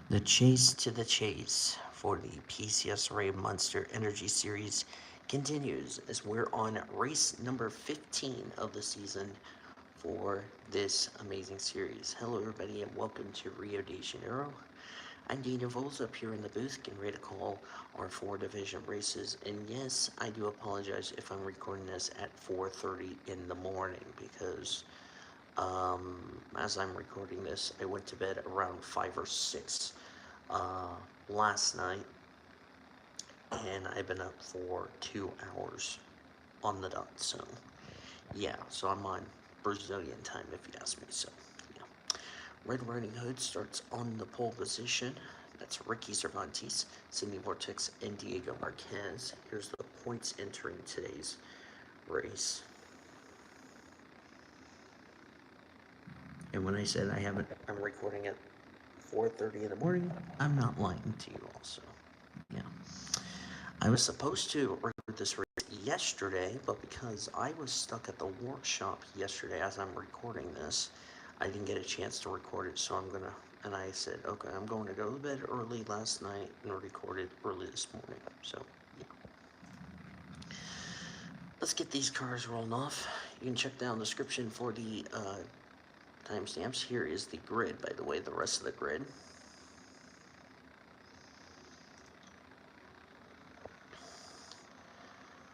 The chase to the chase for the PCSRA Monster Energy Series continues as we're on race number 15 of the season for this amazing series. Hello, everybody, and welcome to Rio de Janeiro. I'm Daniel Voles up here in the booth, getting ready to call our four division races. And yes, I do apologize if I'm recording this at 4:30 in the morning because as I'm recording this, I went to bed around 5 or 6 uh, last night, and I've been up for 2 hours on the dot. So, yeah, so I'm on Brazilian time if you ask me. So, yeah. Red Riding Hood starts on the pole position. That's Ricky Cervantes, Sidney Vortex, and Diego Marquez. Here's the points entering today's race. And when I said I'm recording at 4:30 in the morning, I'm not lying to you also. Yeah. I was supposed to record this race yesterday, but because I was stuck at the workshop yesterday as I'm recording this, I didn't get a chance to record it, so and I said, okay, I'm going to go to bed early last night and record it early this morning. So, yeah. Let's get these cars rolling off. You can check down the description for the timestamps. Here is the grid, by the way, the rest of the grid.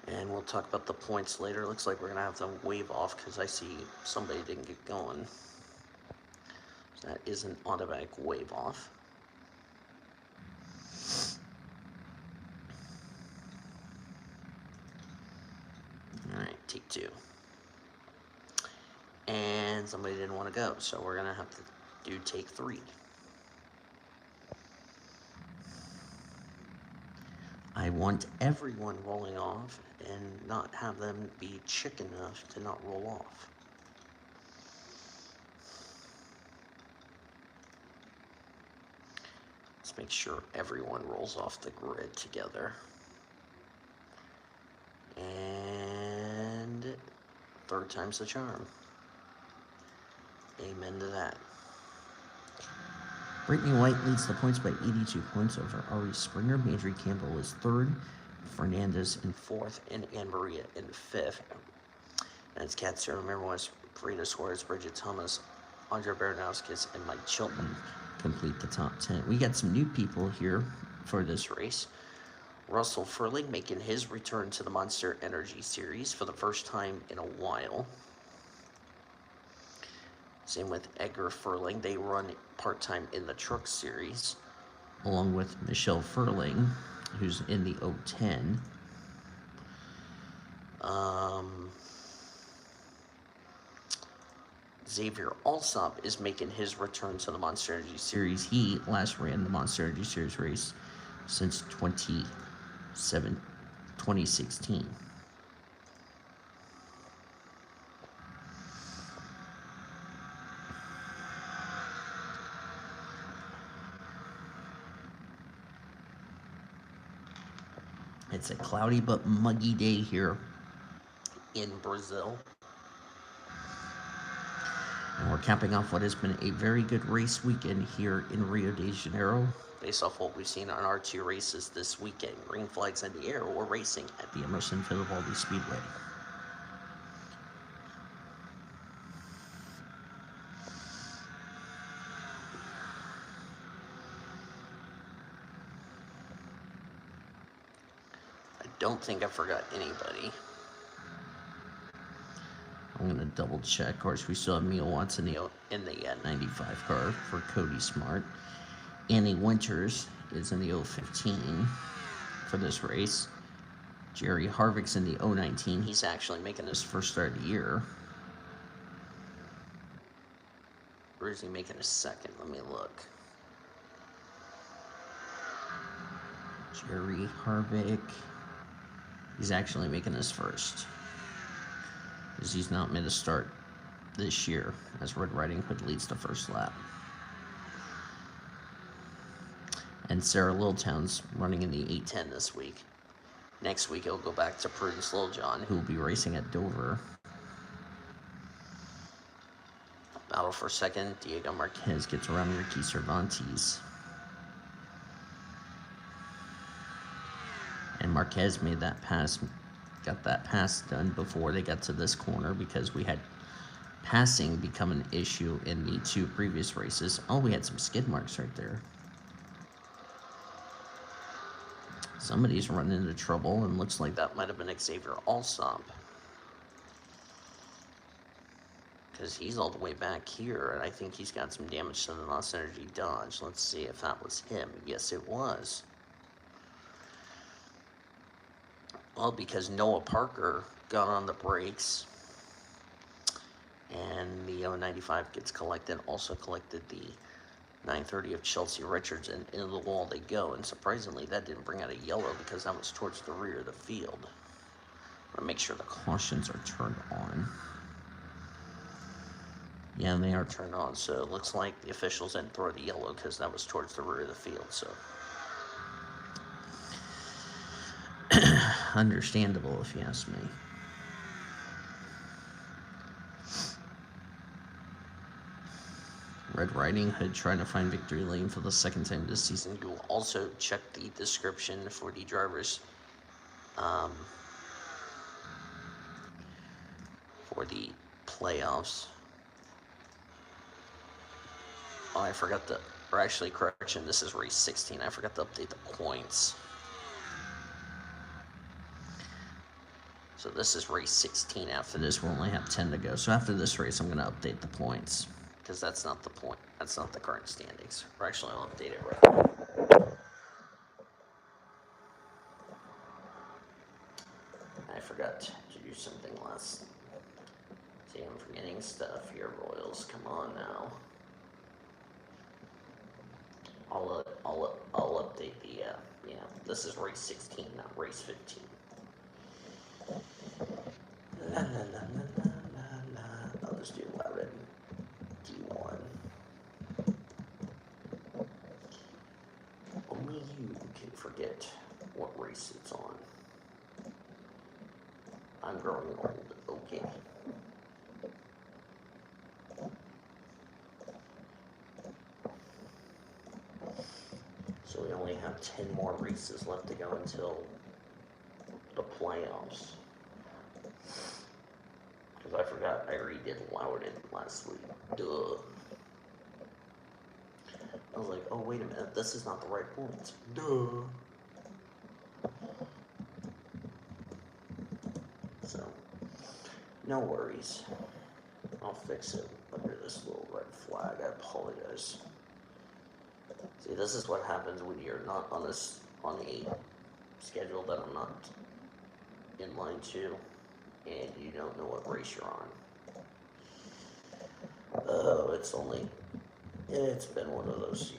And we'll talk about the points later. Looks like we're going to have them wave off because I see somebody didn't get going. So that is an automatic wave off. Alright, take two. And somebody didn't want to go, so we're going to have to do take three. I want everyone rolling off and not have them be chicken enough to not roll off. Let's make sure everyone rolls off the grid together. And third time's the charm. Amen to that. Brittany White leads the points by 82 points over Ari Springer. Madry Campbell is third. Fernandez in fourth. And Anne Maria in fifth. That's Kat remember was Farida Suarez, Bridget Thomas, Andre Baranowskis, and Mike Chilton complete the top 10. We got some new people here for this race. Russell Furling making his return to the Monster Energy Series for the first time in a while. Same with Edgar Furling. They run part-time in the Truck Series, along with Michelle Furling, who's in the 010. Xavier Alsop is making his return to the Monster Energy Series. He last ran the Monster Energy Series race since 2016. It's a cloudy but muggy day here in Brazil. And we're capping off what has been a very good race weekend here in Rio de Janeiro. Based off what we've seen on our two races this weekend, green flags in the air, we're racing at the Emerson Fittipaldi Speedway. I don't think I forgot anybody. I'm going to double check. Of course, we still have Neil Watson in the 95 car for Cody Smart. Annie Winters is in the 015 for this race. Jerry Harvick's in the 019. He's actually making his first start of the year. Or is he making his second? Let me look. Jerry Harvick. He's actually making his first, because he's not made a start this year as Red Riding Hood leads the first lap. And Sarah Littleton's running in the 810 this week. Next week, it'll go back to Prudence Littlejohn, who will be racing at Dover. Battle for second, Diego Marquez gets around Ricky Cervantes. Marquez made that pass, got that pass done before they got to this corner because we had passing become an issue in the 2 previous races. Oh, we had some skid marks right there. Somebody's running into trouble, and looks like that might have been Xavier Alsop. Because he's all the way back here, and I think he's got some damage to the Lost Energy Dodge. Let's see if that was him. Yes, it was. Well, because Noah Parker got on the brakes, and the 095 gets collected, also collected the 930 of Chelsea Richards, and into the wall they go. And surprisingly, that didn't bring out a yellow because that was towards the rear of the field. I'm gonna make sure the cautions are turned on. Yeah, they are turned on, so it looks like the officials didn't throw the yellow because that was towards the rear of the field, so. Understandable, if you ask me. Red Riding Hood trying to find victory lane for the second time this season. You will also check the description for the drivers for the playoffs. Oh, I forgot to, or actually, correction, this is race 16. I forgot to update the points. So this is race 16. After this, we'll only have 10 to go. So after this race, I'm going to update the points because that's not the point. That's not the current standings. Or actually, I'll update it right now. I forgot to do something last. See, I'm forgetting stuff here, Royals. Come on now. I'll update the, this is race 16, not race 15. La, la, la, la, la, la. I'll just do Loudon D1. Only you can forget what race it's on. I'm growing old, okay. So we only have 10 more races left to go until the playoffs. Because I forgot I already did Loudon last week. Duh. I was like, oh, wait a minute, this is not the right points. Duh. So, no worries. I'll fix it under this little red flag. I apologize. See, this is what happens when you're not on a schedule that I'm not in line to, and you don't know what race you're on. Oh, it's been one of those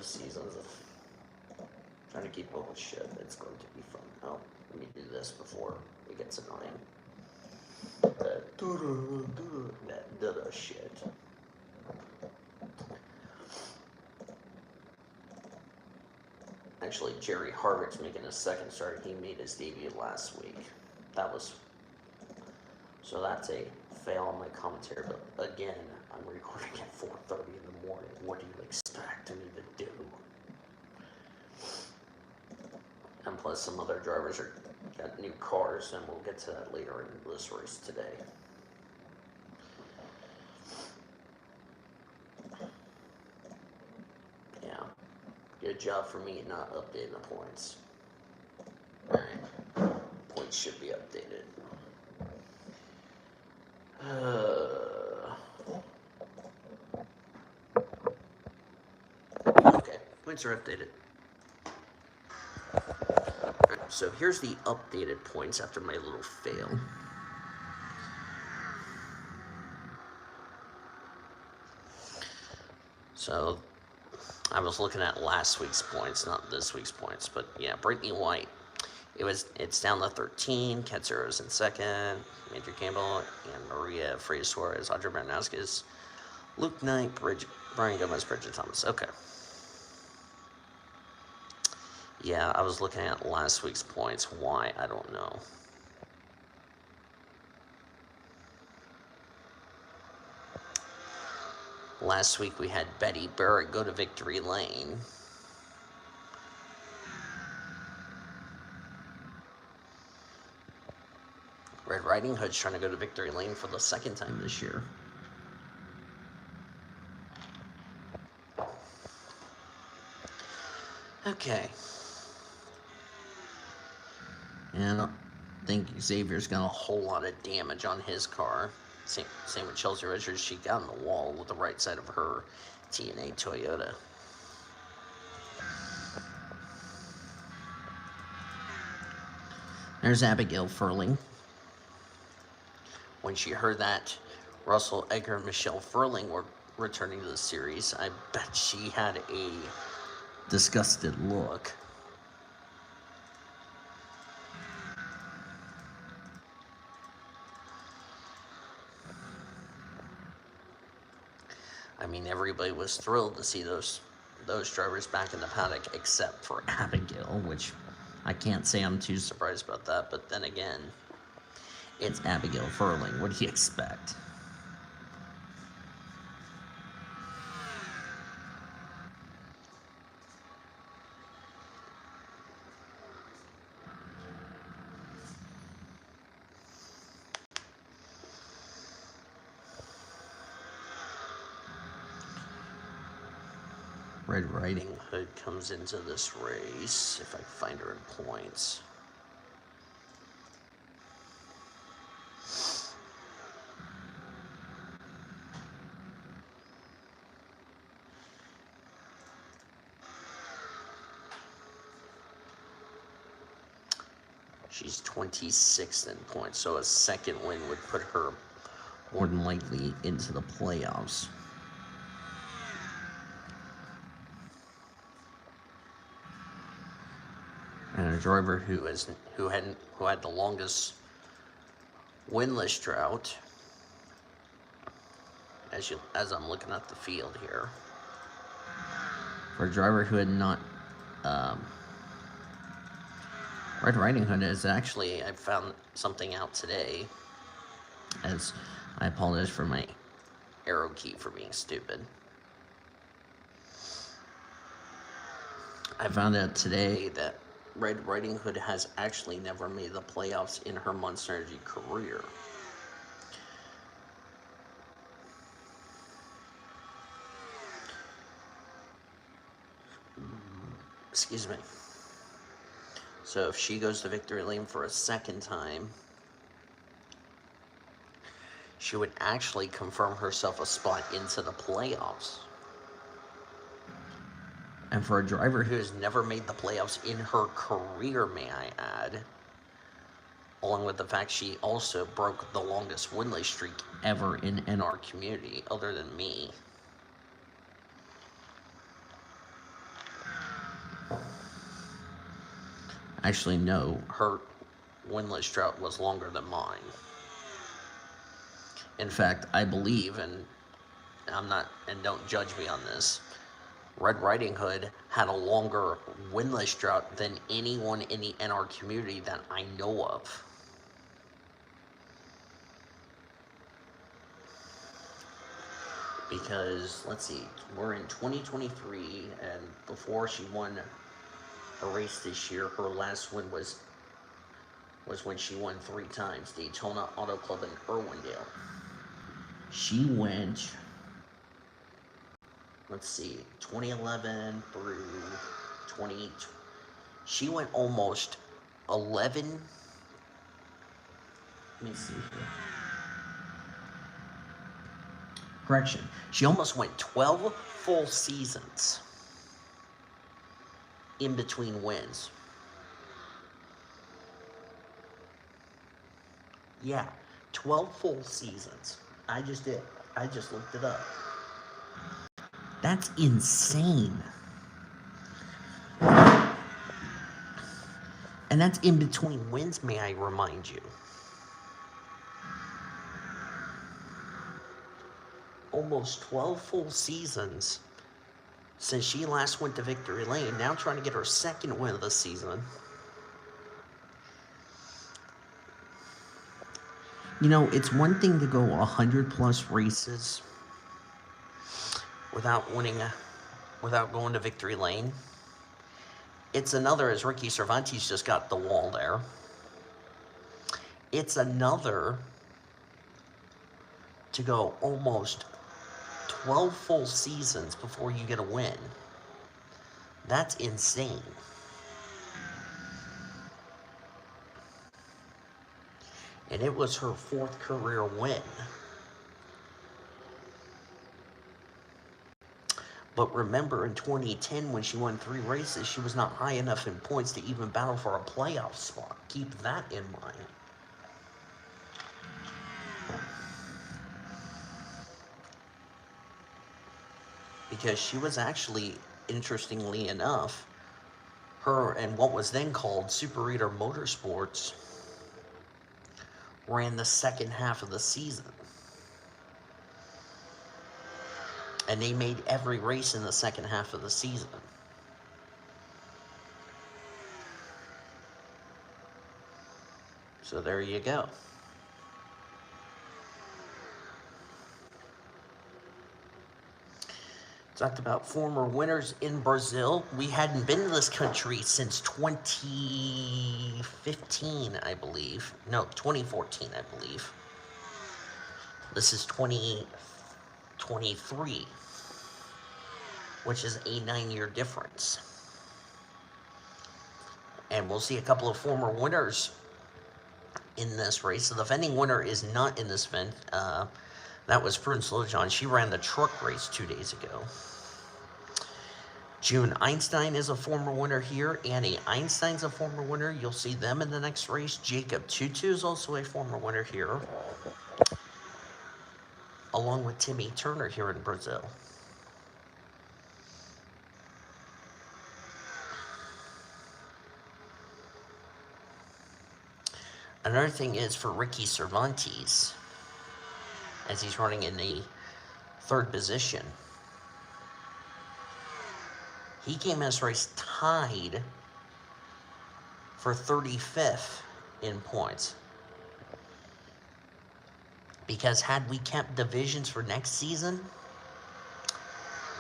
seasons of trying to keep up with shit. It's going to be fun. Oh, let me do this before it gets annoying. That da-da shit. Actually, Jerry Harvick's making his second start. He made his debut last week. So that's a fail on my commentary. But again, I'm recording at 4:30 in the morning. What do you expect me to do? And plus, some other drivers got new cars, and we'll get to that later in this race today. Yeah, good job for me not updating the points. Alright, points should be updated. Okay, points are updated. Right, so here's the updated points after my little fail. So I was looking at last week's points, not this week's points, but yeah, Brittany White. It's down to 13. Ketzero's in second. Major Campbell and Maria Freya Suarez, Audrey Bernasquez, Luke Knight, Brian Gomez, Bridget Thomas. Okay. Yeah, I was looking at last week's points. Why? I don't know. Last week we had Betty Barrett go to victory lane. Riding Hood's trying to go to victory lane for the second time this year. Okay. And I think Xavier's got a whole lot of damage on his car. Same with Chelsea Richards. She got on the wall with the right side of her TNA Toyota. There's Abigail Furling. When she heard that Russell Edgar and Michelle Furling were returning to the series, I bet she had a disgusted look. I mean, everybody was thrilled to see those drivers back in the paddock, except for Abigail, which I can't say I'm too surprised about that. But then again, it's Abigail Furling. What do you expect? Red Riding Hood comes into this race, if I find her in points. She's 26th in points, so a second win would put her more than likely into the playoffs. And a driver who had the longest winless drought, as I'm looking at the field here, for a driver who had not Red Riding Hood is actually, I found something out today, as I apologize for my arrow key for being stupid. I found out today that Red Riding Hood has actually never made the playoffs in her Monster Energy career. Excuse me. So if she goes to victory lane for a second time, she would actually confirm herself a spot into the playoffs. And for a driver who has never made the playoffs in her career, may I add, along with the fact she also broke the longest winless streak ever in NR community, other than me. Actually, no, her winless drought was longer than mine. In fact, I believe, and don't judge me on this, Red Riding Hood had a longer winless drought than anyone in the NR community that I know of. Because, let's see, we're in 2023, and before she won a race this year, her last win was when she won 3 times, Daytona Auto Club in Irwindale. She went, let's see, 2011 through 20, she went almost 11, let me see here. Correction, she almost went 12 full seasons in between wins. Yeah, 12 full seasons. I just did. I just looked it up. That's insane. And that's in between wins, may I remind you. Almost 12 full seasons since she last went to victory lane, now trying to get her second win of the season. You know, it's one thing to go 100 plus races without going to victory lane. It's another, as Ricky Cervantes just got the wall there. it's another to go almost 12 full seasons before you get a win. That's insane. And it was her 4th career win. But remember, in 2010, when she won 3 races, she was not high enough in points to even battle for a playoff spot. Keep that in mind. Because she was actually, interestingly enough, her and what was then called Super Eater Motorsports ran the second half of the season. And they made every race in the second half of the season. So there you go. Talked about former winners in Brazil. We hadn't been to this country since 2015, I believe. No, 2014, I believe. This is 2023, which is a 9-year difference. And we'll see a couple of former winners in this race. So the defending winner is not in this event. That was Prudence Slowjohn. She ran the truck race 2 days ago. June Einstein is a former winner here. Annie Einstein's a former winner. You'll see them in the next race. Jacob Tutu is also a former winner here, along with Timmy Turner here in Brazil. Another thing is for Ricky Cervantes, as he's running in the 3rd position. He came in this race tied for 35th in points. Because had we kept divisions for next season,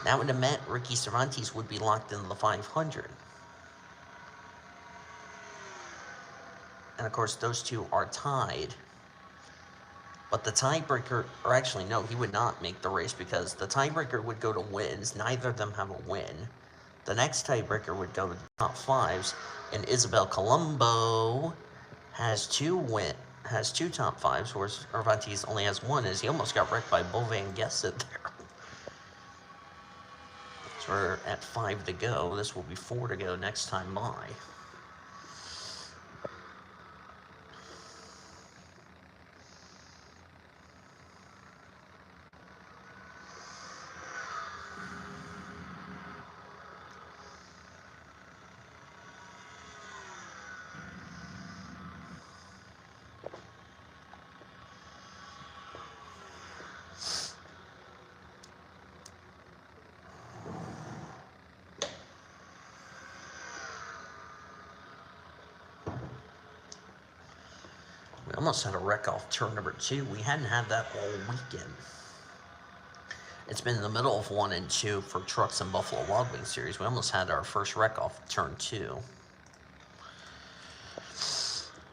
that would have meant Ricky Cervantes would be locked into the 500. And of course, those two are tied. But the tiebreaker, or actually no, he would not make the race because the tiebreaker would go to wins. Neither of them have a win. The next tiebreaker would go to the top 5s, and Isabel Colombo has 2 top 5s, whereas Cervantes only has 1, as he almost got wrecked by Bo Van Gesset there. So we're at 5 to go. This will be 4 to go next time by. We almost had a wreck off turn number 2. We hadn't had that all weekend. It's been in the middle of 1 and 2 for Trucks and Buffalo Wild Wings series. We almost had our first wreck off turn 2.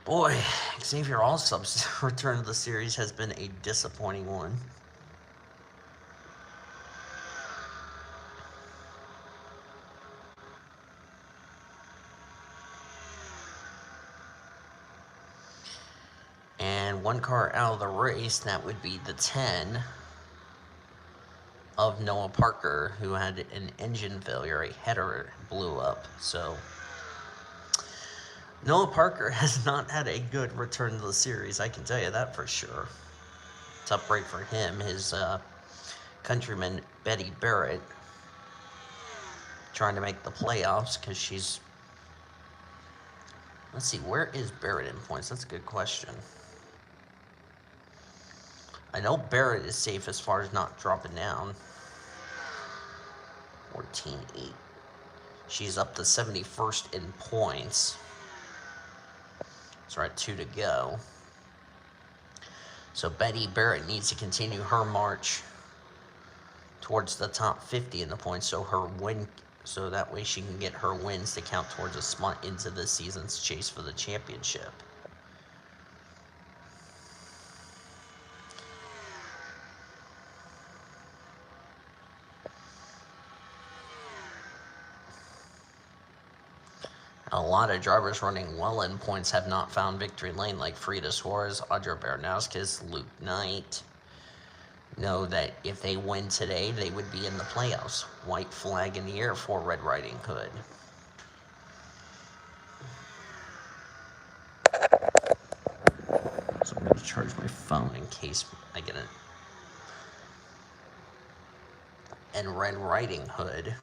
Boy, Xavier Allsup's return to the series has been a disappointing one. And 1 car out of the race, that would be the 10 of Noah Parker, who had an engine failure. A header blew up. So Noah Parker has not had a good return to the series, I can tell you that for sure. Tough break for him. His countryman Betty Barrett trying to make the playoffs because she's... Let's see, where is Barrett in points? That's a good question. I know Barrett is safe as far as not dropping down. 14-8. She's up to 71st in points. So we're at 2 to go. So Betty Barrett needs to continue her march towards the top 50 in the points, so that way she can get her wins to count towards a spot into this season's chase for the championship. lot of drivers running well in points have not found victory lane, like Frida Suarez, Audra Bernauskas, Luke Knight. Know that if they win today, they would be in the playoffs. White flag in the air for Red Riding Hood. So I'm going to charge my phone in case I get it. And Red Riding Hood.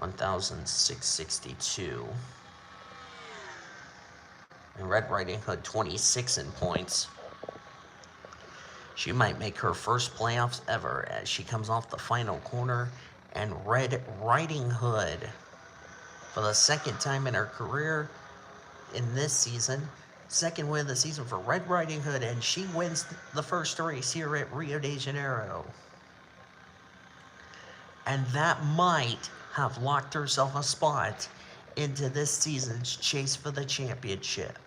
$1,662. And Red Riding Hood 26 in points. She might make her first playoffs ever as she comes off the final corner. And Red Riding Hood, for the second time in her career in this season, second win of the season for Red Riding Hood, and she wins the first race here at Rio de Janeiro. And that might have locked herself a spot into this season's chase for the championship.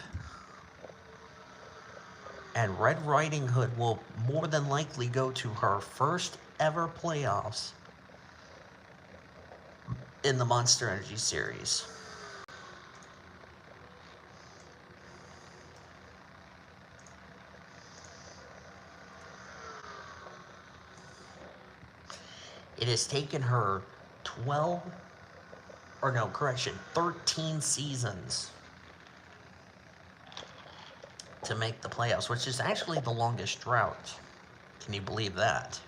And Red Riding Hood will more than likely go to her first ever playoffs in the Monster Energy Series. It has taken her 13 seasons to make the playoffs, which is actually the longest drought. Can you believe that?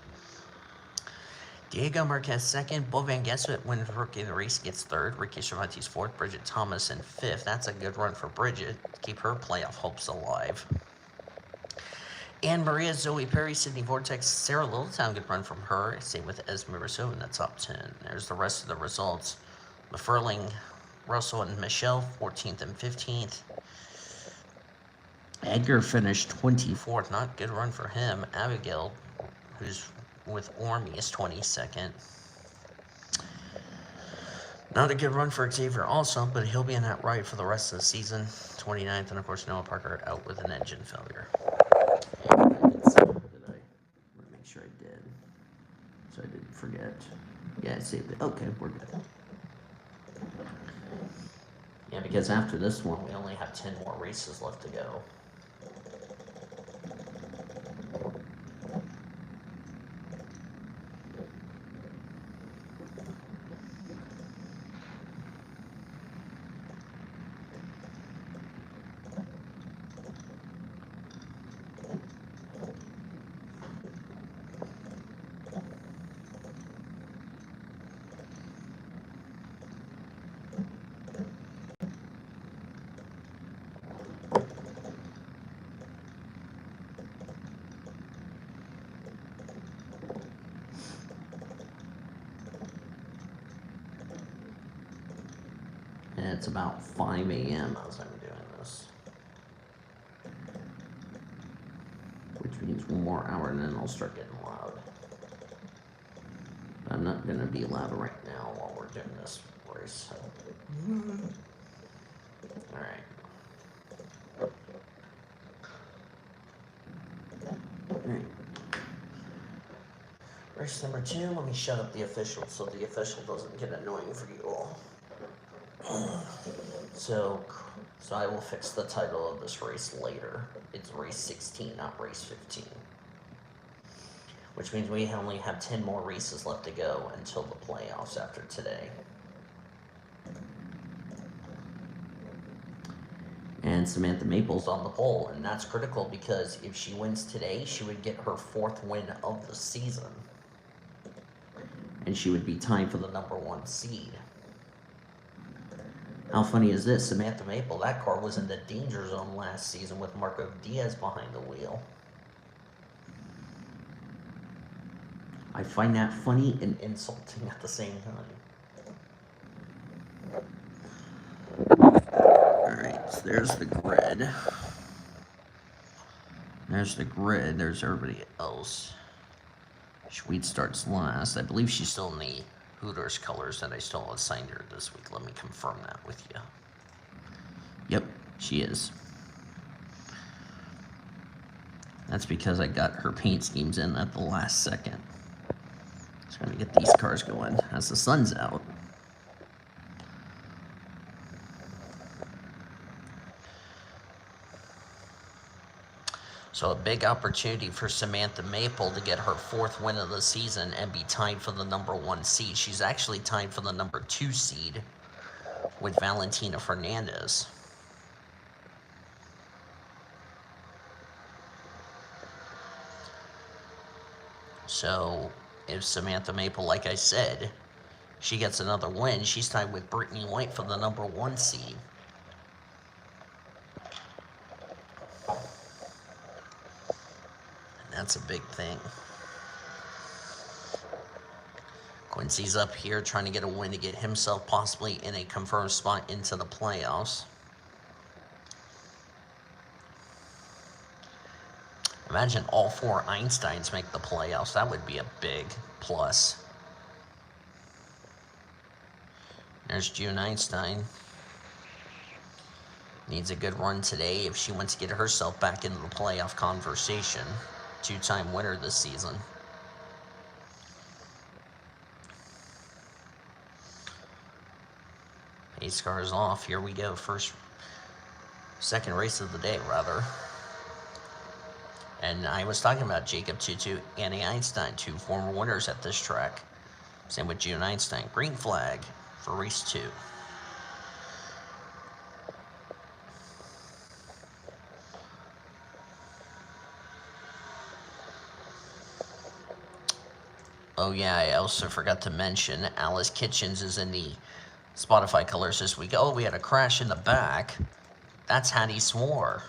Diego Marquez second, Bo Van Gesset wins Rookie of the Race, gets third, Ricky Cervantes fourth, Bridget Thomas in fifth. That's a good run for Bridget. Keep her playoff hopes alive. Anne Maria, Zoe Perry, Sydney Vortex, Sarah Littletown, good run from her. Same with Esme Rousseau in the top 10. There's the rest of the results. McFurling, Russell, and Michelle, 14th and 15th. Edgar finished 24th. Not good run for him. Abigail, who's with Ormy, is 22nd. Not a good run for Xavier also, but he'll be in that ride for the rest of the season. 29th, and of course Noah Parker out with an engine failure. Did I? I want to make sure I did, so I didn't forget. Yeah, I saved it. Okay, we're good. Yeah, because after this one, we only have 10 more races left to go. And it's about 5 a.m. as I'm doing this. Which means one more hour and then I'll start getting loud. But I'm not going to be loud right now while we're doing this race. Alright. Race number 2, let me shut up the official so the official doesn't get annoying for you all. So I will fix the title of this race later. It's race 16, not race 15. Which means we only have 10 more races left to go until the playoffs after today. And Samantha Maple's on the pole, and that's critical because if she wins today, she would get her 4th win of the season. And she would be tied for the #1 seed. How funny is this? Samantha Maple, that car was in the danger zone last season with Marco Diaz behind the wheel. I find that funny and insulting at the same time. Alright, so there's the grid. There's everybody else. Schweed starts last. I believe she's still in the Hooters colors that I still assigned her this week. Let me confirm that with you. Yep, she is. That's because I got her paint schemes in at the last second. Trying to get these cars going as the sun's out. So a big opportunity for Samantha Maple to get her 4th win of the season and be tied for the number 1 seed. She's actually tied for the number 2 seed with Valentina Fernandez. So if Samantha Maple, like I said, she gets another win, she's tied with Brittany White for the number 1 seed. That's a big thing. Quincy's up here trying to get a win to get himself possibly in a confirmed spot into the playoffs. Imagine all 4 Einsteins make the playoffs. That would be a big plus. There's June Einstein. Needs a good run today if she wants to get herself back into the playoff conversation. 2-time winner this season. Pace cars off. Here we go. Second race of the day, rather. And I was talking about Jacob Tutu, Annie Einstein, 2 former winners at this track. Same with June Einstein. Green flag for race 2. Oh yeah, I also forgot to mention Alice Kitchens is in the Spotify colors this week. Oh, we had a crash in the back. That's Hattie Swore.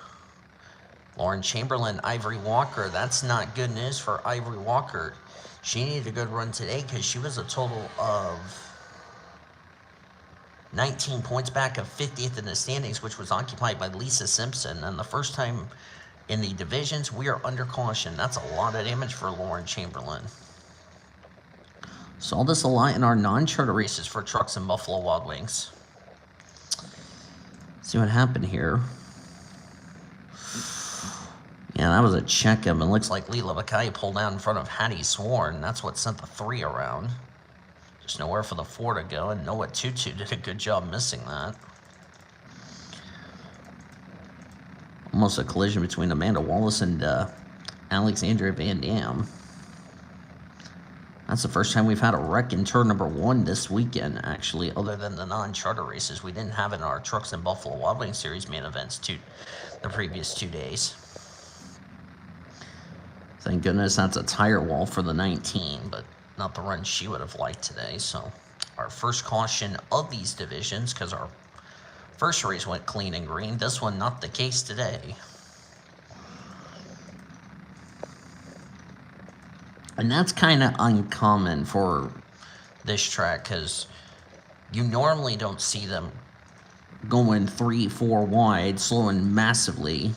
Lauren Chamberlain, Ivory Walker. That's not good news for Ivory Walker. She needed a good run today because she was a total of 19 points back of 50th in the standings, which was occupied by Lisa Simpson. And the first time in the divisions, we are under caution. That's a lot of damage for Lauren Chamberlain. Saw this a lot in our non-charter races for trucks and Buffalo Wild Wings. See what happened here. Yeah, that was a checkup. It looks like Leela Mackay pulled out in front of Hattie Sworn. That's what sent the 3 around. Just nowhere for the 4 to go, and Noah Tutu did a good job missing that. Almost a collision between Amanda Wallace and Alexandria Van Dam. That's the first time we've had a wreck in turn number 1 this weekend, actually, other than the non-charter races. We didn't have it in our Trucks and Buffalo Wild Wings Series main events the previous 2 days. Thank goodness that's a tire wall for the 19, but not the run she would have liked today. So our first caution of these divisions, because our first race went clean and green. This one, not the case today. And that's kind of uncommon for this track because you normally don't see them going 3-4 wide, slowing massively.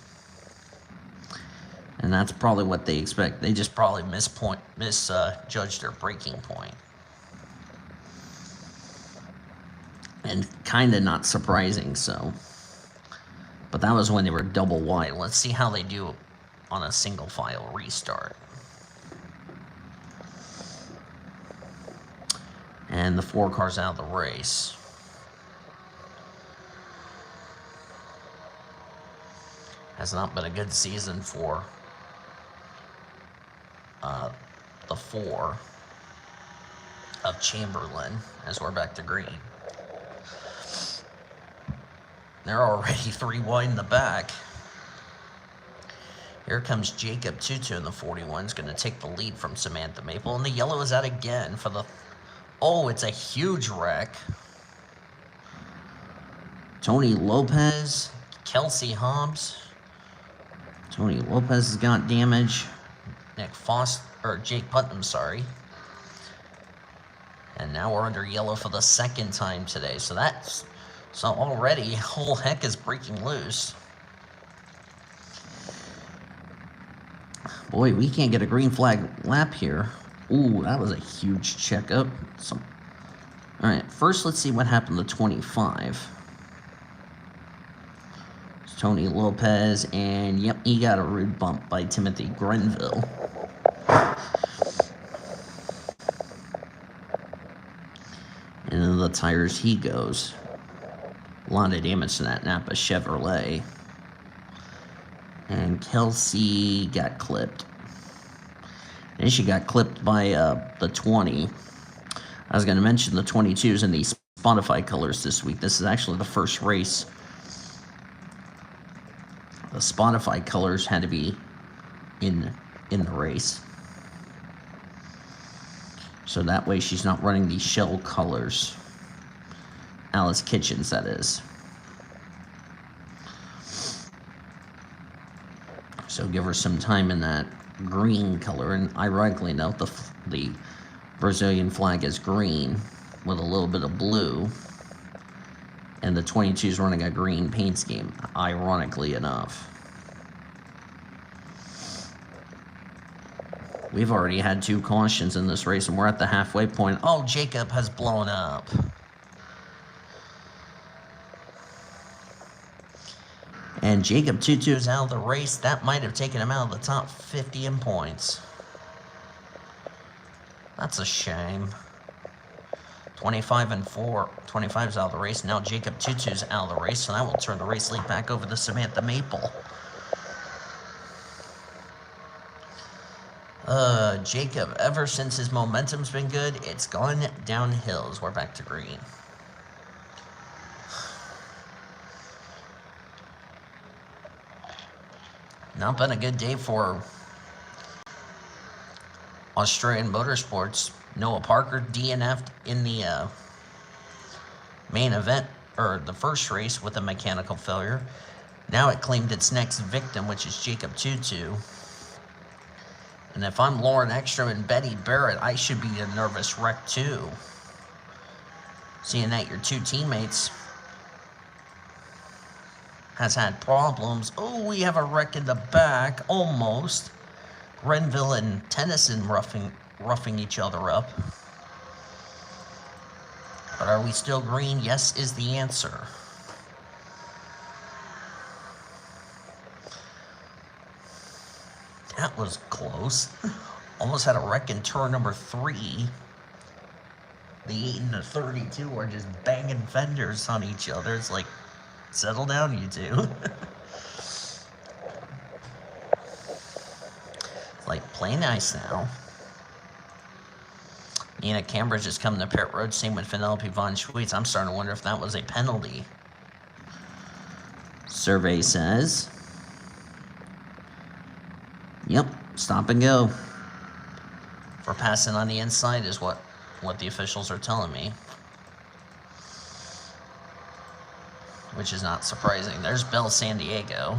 And that's probably what they expect. They just probably misjudged their braking point. And kind of not surprising, so. But that was when they were double wide. Let's see how they do on a single file restart. And the 4 cars out of the race. Has not been a good season for the 4 of Chamberlain, as we're back to green. They're already 3 wide in the back. Here comes Jacob Tutu in the 41. Is going to take the lead from Samantha Maple. And the yellow is out again for the... Oh, it's a huge wreck. Tony Lopez, Kelsey Hobbs. Tony Lopez has got damage. Jake Putnam, sorry. And now we're under yellow for the 2nd time today. So already whole heck is breaking loose. Boy, we can't get a green flag lap here. Ooh, that was a huge checkup. All right, first let's see what happened to 25. Tony Lopez, and yep, he got a rude bump by Timothy Grenville. And into the tires he goes. A lot of damage to that Napa Chevrolet. And Kelsey got clipped. And she got clipped by the 20. I was going to mention the 22s in the Spotify colors this week. This is actually the first race. The Spotify colors had to be in the race. So that way she's not running the shell colors. Alice Kitchens, that is. So give her some time in that green color. And ironically enough, the Brazilian flag is green with a little bit of blue. And the 22 is running a green paint scheme, ironically enough. We've already had 2 cautions in this race, and we're at the halfway point. Oh, Jacob has blown up. And Jacob Tutu is out of the race. That might have taken him out of the top 50 in points. That's a shame. 25-4. 25's out of the race. Now Jacob Tutu's out of the race, so that will turn the race lead back over to Samantha Maple. Jacob, ever since his momentum's been good, it's gone downhill as we're back to green. Not been a good day for Australian motorsports. Noah Parker DNF'd in the main event, or the first race, with a mechanical failure. Now it claimed its next victim, which is Jacob Tutu. And if I'm Lauren Ekstrom and Betty Barrett, I should be a nervous wreck too. Seeing that your 2 teammates has had problems. Oh, we have a wreck in the back, almost. Grenville and Tennyson roughing each other up. But are we still green? Yes is the answer. That was close. Almost had a wreck in turn number 3. The 8 and the 32 are just banging fenders on each other. It's like, settle down, you two. It's like, play nice now. Nina Cambridge is coming to pit road. Same with Penelope Von Schweetz. I'm starting to wonder if that was a penalty. Survey says, yep, stop and go. For passing on the inside is what the officials are telling me. Which is not surprising. There's Bell San Diego,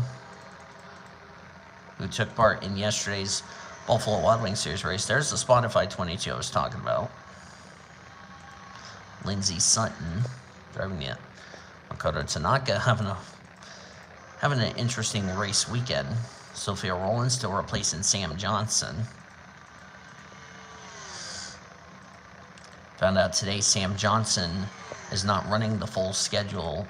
who took part in yesterday's Buffalo Wild Wings Series race. There's the Spotify 22 I was talking about. Lindsey Sutton driving the Makoto Tanaka, having an interesting race weekend. Sophia Rowland still replacing Sam Johnson. Found out today Sam Johnson is not running the full schedule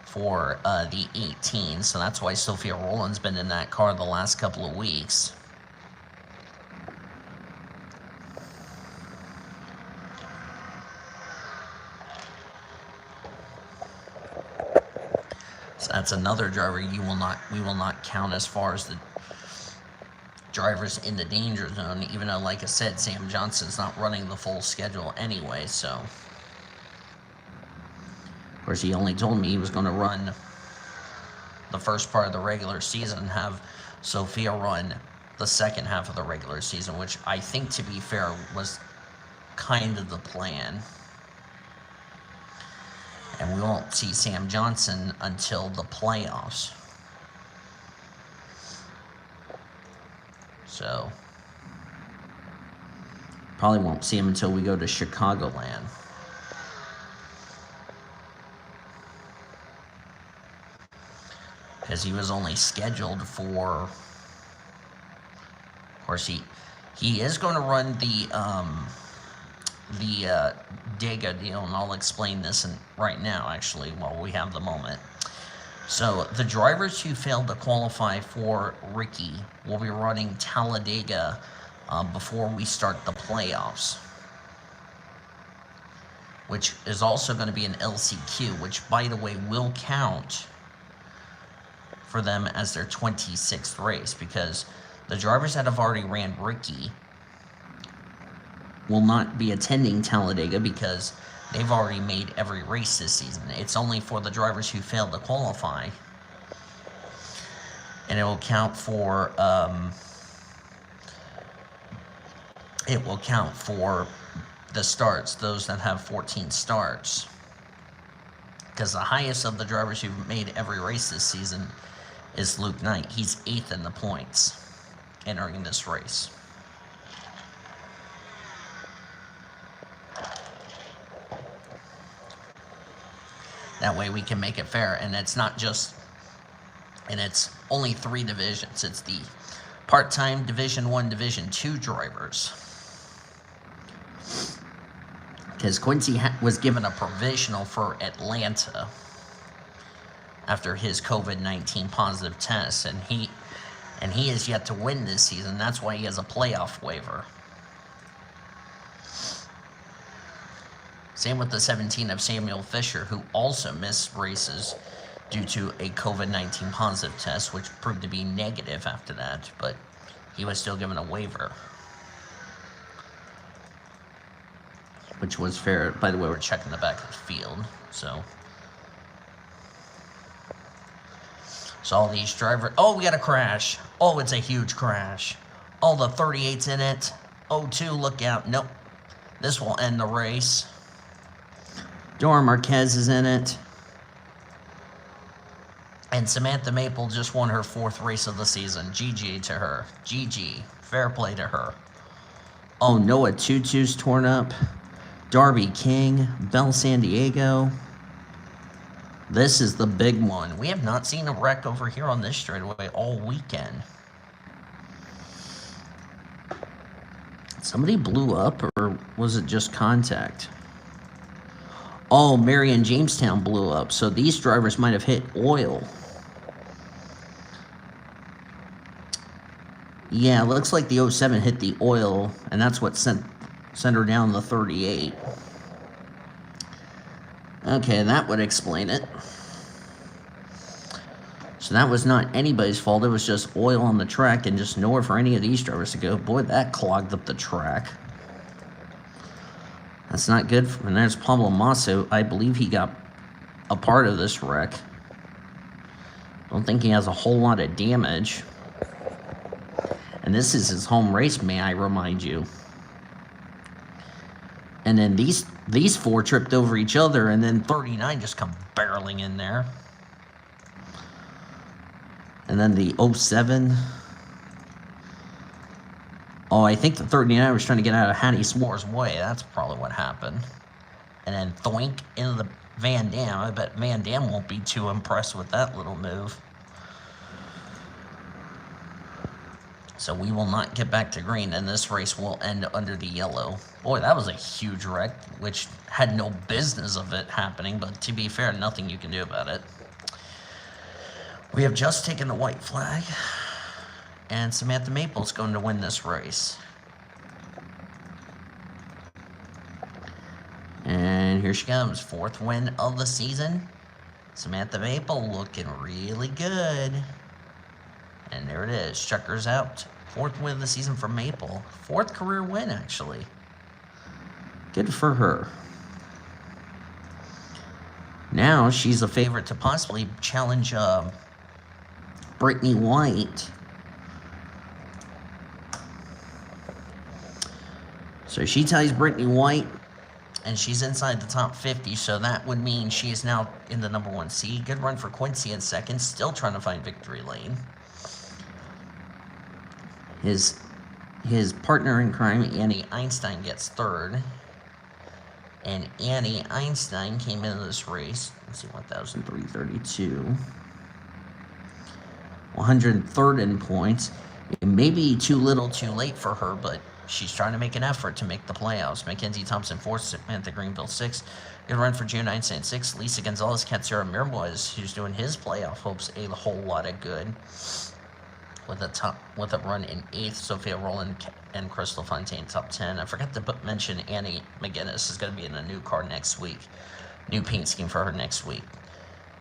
for the 18, so that's why Sophia Rowland's been in that car the last couple of weeks. So that's another driver we will not count as far as the drivers in the danger zone, even though, like I said, Sam Johnson's not running the full schedule anyway, so. Of course, he only told me he was going to run the first part of the regular season and have Sophia run the second half of the regular season, which I think, to be fair, was kind of the plan. And we won't see Sam Johnson until the playoffs. So, probably won't see him until we go to Chicagoland. Because he was only scheduled for, of course, he is going to run the Dega deal, and I'll explain this right now, actually, while we have the moment. So the drivers who failed to qualify for Ricky will be running Talladega before we start the playoffs, which is also going to be an LCQ, which, by the way, will count for them as their 26th race, because the drivers that have already ran Ricky will not be attending Talladega because they've already made every race this season. It's only for the drivers who failed to qualify, and it will count for the starts, those that have 14 starts, because the highest of the drivers who've made every race this season is Luke Knight. He's 8th in the points entering this race. That way we can make it fair, and it's not just, and it's only 3 divisions. It's the part-time Division 1, Division 2 drivers. Because Quincy was given a provisional for Atlanta after his COVID-19 positive test, and he has yet to win this season. That's why he has a playoff waiver. Same with the 17 of Samuel Fisher, who also missed races due to a COVID-19 positive test, which proved to be negative after that, but he was still given a waiver, which was fair. By the way, we're checking the back of the field, so all these drivers. Oh, we got a crash. Oh, it's a huge crash. Oh, the 38's in it. Oh, 2, look out. Nope. This will end the race. Dora Marquez is in it. And Samantha Maple just won her 4th race of the season. GG to her. GG. Fair play to her. Oh, Noah Tutu's torn up. Darby King. Bell San Diego. This is the big one. We have not seen a wreck over here on this straightaway all weekend. Somebody blew up, or was it just contact? Oh, Marion Jamestown blew up, so these drivers might have hit oil. Yeah, it looks like the 07 hit the oil, and that's what sent her down the 38. Okay, that would explain it. So that was not anybody's fault. It was just oil on the track and just nowhere for any of these drivers to go. Boy, that clogged up the track. That's not good. And there's Pablo Masso. I believe he got a part of this wreck. Don't think he has a whole lot of damage. And this is his home race, may I remind you. And then these 4 tripped over each other, and then 39 just come barreling in there. And then the 07. Oh, I think the 39 was trying to get out of Hattie S'more's way. That's probably what happened. And then thwink into the Van Dam. I bet Van Dam won't be too impressed with that little move. So we will not get back to green, and this race will end under the yellow. Boy, that was a huge wreck, which had no business of it happening, but to be fair, nothing you can do about it. We have just taken the white flag, and Samantha Maple's going to win this race. And here she comes, 4th win of the season. Samantha Maple looking really good. And there it is, checkers out. 4th win of the season for Maple. 4th career win, actually. Good for her. Now she's a favorite to possibly challenge Brittany White. So she ties Brittany White, and she's inside the top 50, so that would mean she is now in the number 1 seed. Good run for Quincy in 2nd, still trying to find victory lane. His partner in crime, Annie Einstein, gets 3rd. And Annie Einstein came into this race, let's see, 1,332. 103rd in points. It may be too little too late for her, but she's trying to make an effort to make the playoffs. Mackenzie Thompson 4th, Samantha Greenville 6th. Good run for June 9th and 6th. Lisa Gonzalez, Katsura Mirmois, who's doing his playoff hopes a whole lot of good. With a run in 8th, Sophia Rowland and Crystal Fontaine top 10. I forgot to mention Annie McGinnis is going to be in a new car next week. New paint scheme for her next week.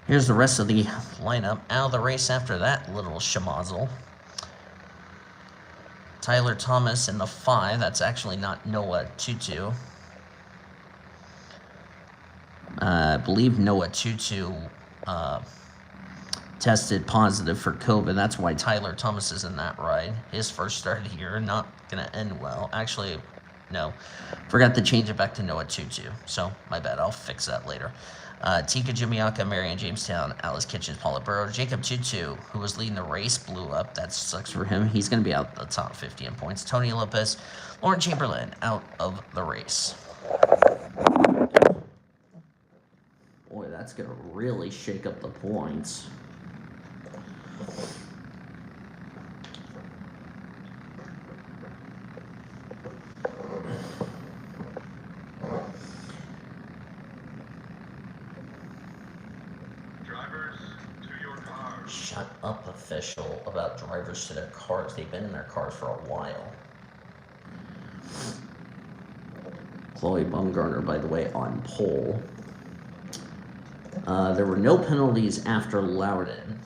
Here's the rest of the lineup. Out of the race after that little schmozzle. Tyler Thomas in the 5. That's actually not Noah Tutu. I believe Noah Tutu tested positive for COVID. That's why Tyler Thomas is in that ride. His first start of the year, not going to end well. Actually, no. Forgot to change it back to Noah Tutu. So, my bad. I'll fix that later. Tika Jumiaka, Marianne Jamestown, Alice Kitchens, Paula Burrow. Jacob Tutu, who was leading the race, blew up. That sucks for him. He's going to be out the top 50 in points. Tony Lopez, Lauren Chamberlain, out of the race. Boy, that's going to really shake up the points. Drivers to your cars. Shut up, official, about drivers to their cars. They've been in their cars for a while. Chloe Bumgarner, by the way, on pole. There were no penalties after Loudon.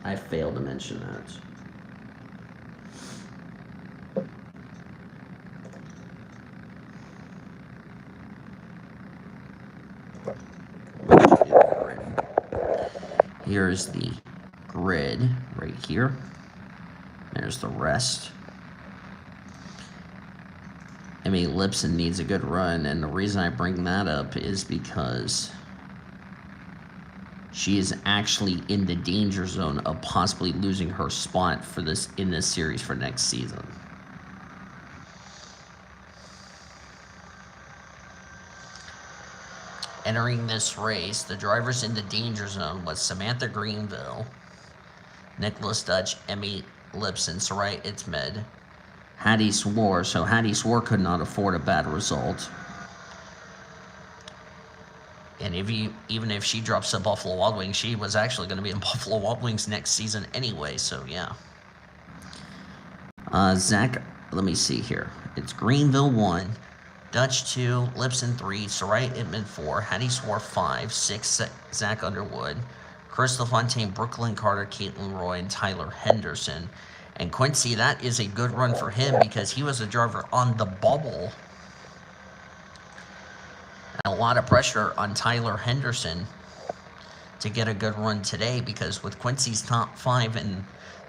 I failed to mention that. Here's the grid right here. There's the rest. Emmy Lipson needs a good run, and the reason I bring that up is because she is actually in the danger zone of possibly losing her spot for this in this series for next season. Entering this race, the drivers in the danger zone was Samantha Greenville, Nicholas Dutch, Emmy Lipson, Sarai Itzmed, Hattie Swore. So Hattie Swore could not afford a bad result. And even if she drops to Buffalo Wild Wings, she was actually going to be in Buffalo Wild Wings next season anyway, so yeah. Zach, let me see here. It's Greenville 1, Dutch 2, Lipson 3, Sarai Itman 4, Hattie Swore 5, 6, Zach Underwood, Crystal Fontaine, Brooklyn Carter, Caitlin Roy, and Tyler Henderson. And Quincy, that is a good run for him because he was a driver on the bubble. And a lot of pressure on Tyler Henderson to get a good run today because with Quincy's top 5 in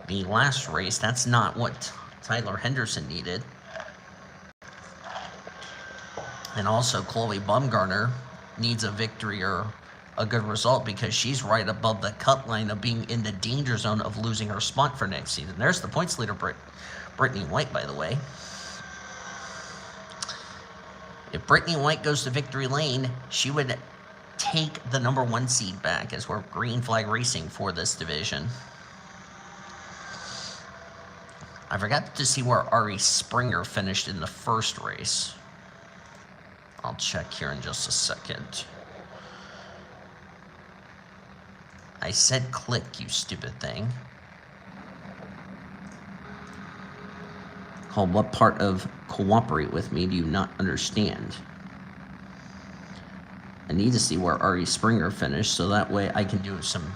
the last race, that's not what Tyler Henderson needed. And also Chloe Bumgarner needs a victory or a good result because she's right above the cut line of being in the danger zone of losing her spot for next season. There's the points leader, Brittany White, by the way. If Brittany White goes to victory lane, she would take the number 1 seed back as we're green flag racing for this division. I forgot to see where Ari Springer finished in the first race. I'll check here in just a second. I said click, you stupid thing. Called what part of cooperate with me do you not understand? I need to see where Ari Springer finished so that way I can do some...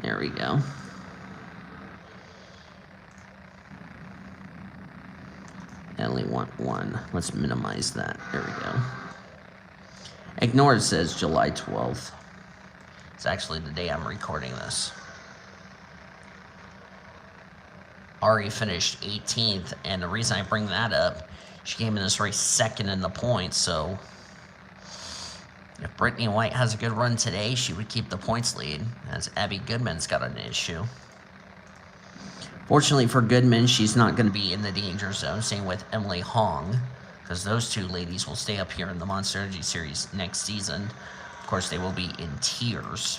There we go. I only want 1. Let's minimize that. There we go. Ignore it says July 12th. It's actually the day I'm recording this. Ari finished 18th, and the reason I bring that up, she came in this race 2nd in the points, so if Brittany White has a good run today, she would keep the points lead, as Abby Goodman's got an issue. Fortunately for Goodman, she's not going to be in the danger zone, same with Emily Hong, because those two ladies will stay up here in the Monster Energy Series next season. Of course, they will be in tiers.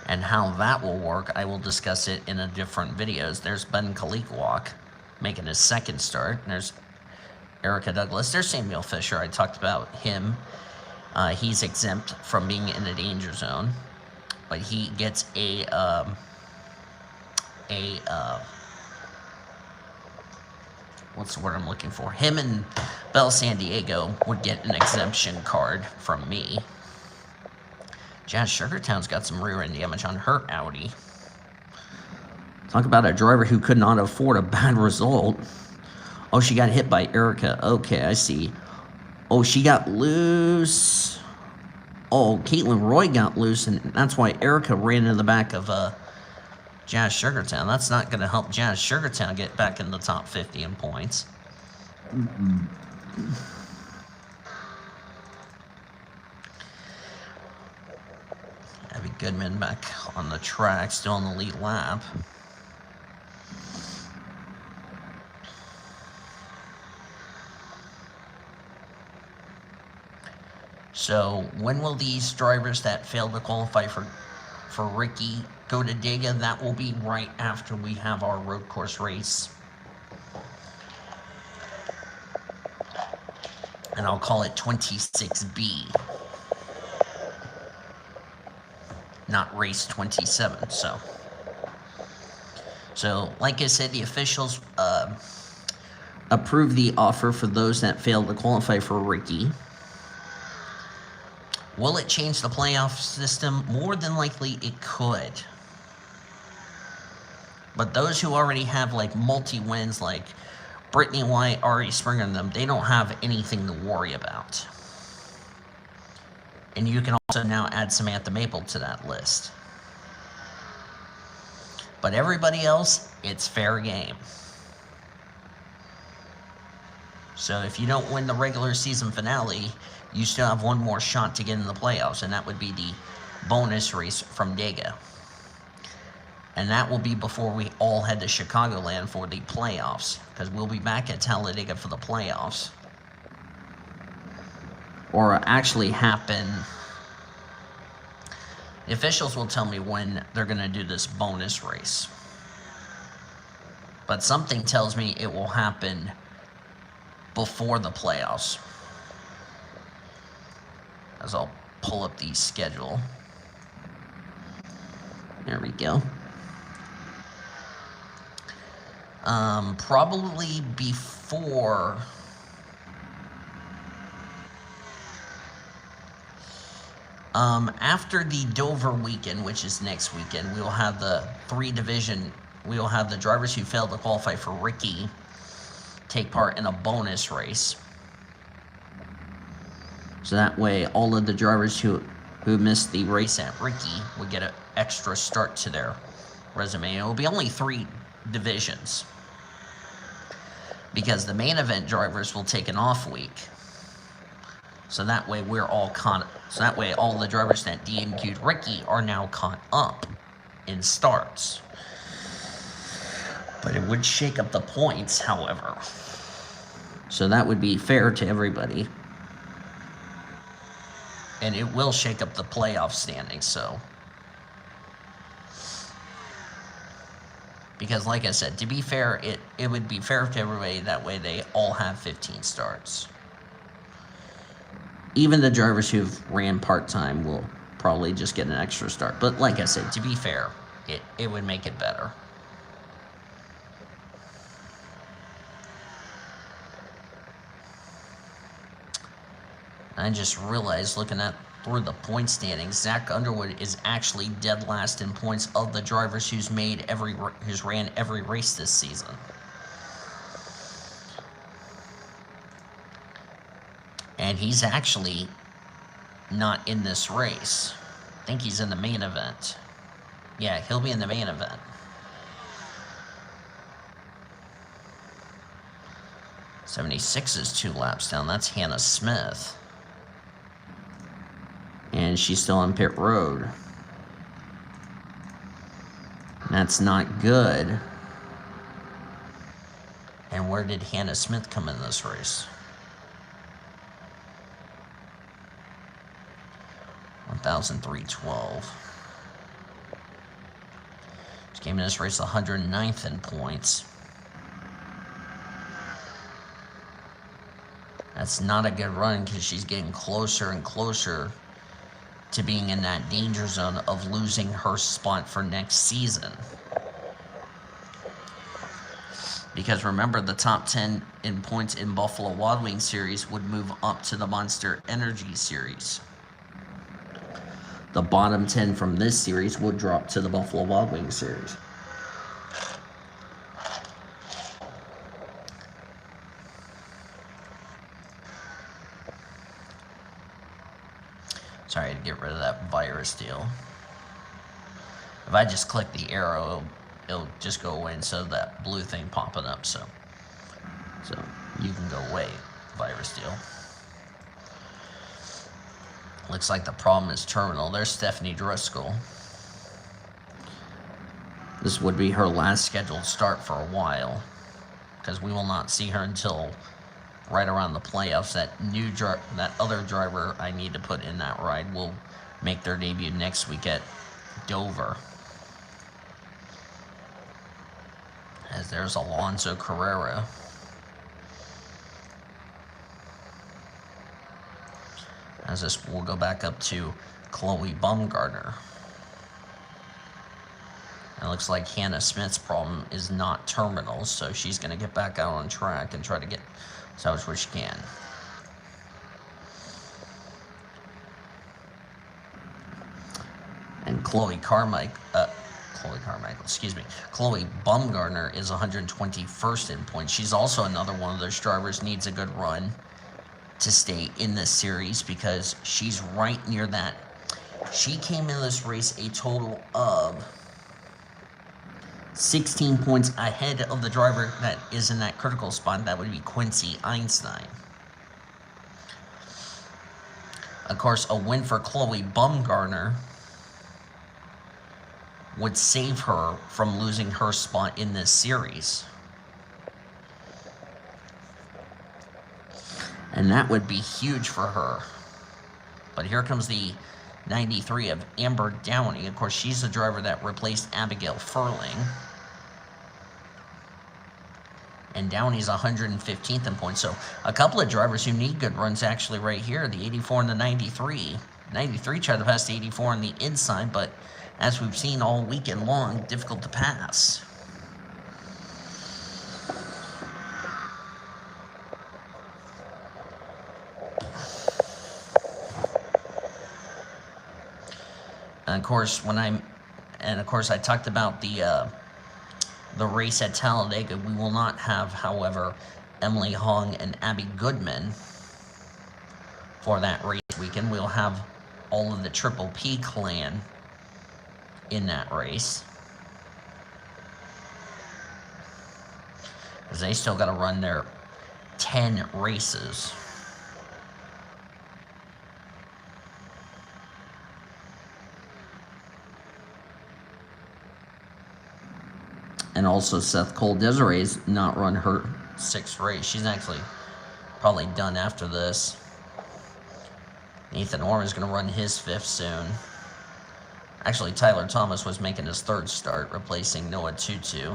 And how that will work, I will discuss it in a different videos. There's Ben Kalikowak making his second start. There's Erica Douglas. There's Samuel Fisher. I talked about him. He's exempt from being in the danger zone, but he gets a what's the word I'm looking for? Him and Bell San Diego would get an exemption card from me. Jazz Sugartown's got some rear end damage on her Audi. Talk about a driver who could not afford a bad result. Oh, she got hit by Erica. Okay, I see. Oh, she got loose. Oh, Caitlin Roy got loose, and that's why Erica ran in the back of Jazz Sugartown. That's not going to help Jazz Sugartown get back in the top 50 in points. Abby Goodman back on the track, still on the lead lap. So when will these drivers that failed to qualify for Ricky go to Dega? That will be right after we have our road course race. And I'll call it 26B. Not race 27, So, like I said, the officials approved the offer for those that failed to qualify for Ricky. Will it change the playoff system? More than likely, it could. But those who already have, like, multi-wins, like Brittany White, Ari Springer, and them, they don't have anything to worry about. And you can also now add Samantha Maple to that list. But everybody else, it's fair game. So if you don't win the regular season finale, you still have one more shot to get in the playoffs, and that would be the bonus race from Dega. And that will be before we all head to Chicagoland for the playoffs, because we'll be back at Talladega for the playoffs. Or actually happen... The officials will tell me when they're going to do this bonus race. But something tells me it will happen before the playoffs. As I'll pull up the schedule. There we go. Probably before... after the Dover weekend, which is next weekend, we will have the we will have the drivers who failed to qualify for Ricky take part in a bonus race. So that way, all of the drivers who missed the race at Ricky would get an extra start to their resume. It will be only 3 divisions, because the main event drivers will take an off week. So that way So that way all the drivers that DNQ'd Ricky are now caught up in starts. But it would shake up the points, however. So that would be fair to everybody. And it will shake up the playoff standings, so. Because like I said, to be fair, it would be fair to everybody. That way they all have 15 starts. Even the drivers who've ran part-time will probably just get an extra start. But like I said, to be fair, it would make it better. I just realized, looking at through the point standings, Zach Underwood is actually dead last in points of the drivers who's ran every race this season. And he's actually not in this race. I think he's in the main event. Yeah, he'll be in the main event. '76 is 2 laps down. That's Hannah Smith. And she's still on pit road. That's not good. And where did Hannah Smith come in this race? 1,312. Came in this race 109th in points. That's not a good run because she's getting closer and closer to being in that danger zone of losing her spot for next season. Because remember, the top 10 in points in Buffalo Wild Wings series would move up to the Monster Energy series. The bottom 10 from this series would drop to the Buffalo Wild Wings series. Sorry, I had to get rid of that virus deal. If I just click the arrow, it'll just go away instead of that blue thing popping up. So you can go away, virus deal. Looks like the problem is terminal. There's Stephanie Driscoll. This would be her last scheduled start for a while, because we will not see her until right around the playoffs. That other driver I need to put in that ride will make their debut next week at Dover. As there's Alonso Carrera. As this will go back up to Chloe Bumgarner. It looks like Hannah Smith's problem is not terminal, so she's going to get back out on track and try to get salvage what she can. And Chloe Bumgarner is 121st in points. She's also another one of those drivers needs a good run to stay in this series because she's right near that. She came in this race a total of 16 points ahead of the driver that is in that critical spot. That would be Quincy Einstein. Of course, a win for Chloe Bumgarner would save her from losing her spot in this series. And that would be huge for her. But here comes the 93 of Amber Downey. Of course, she's the driver that replaced Abigail Furling. And Downey's 115th in points. So a couple of drivers who need good runs actually right here. The 84 and the 93. 93 tried to pass the 84 on the inside, but as we've seen all weekend long, difficult to pass. And of course, I talked about the race at Talladega. We will not have, however, Emily Hong and Abby Goodman for that race weekend. We'll have all of the Triple P clan in that race, because they still got to run their 10 races. And also Seth Cole Desiree's not run her 6th race. She's actually probably done after this. Nathan Orr is going to run his 5th soon. Actually, Tyler Thomas was making his 3rd start, replacing Noah Tutu.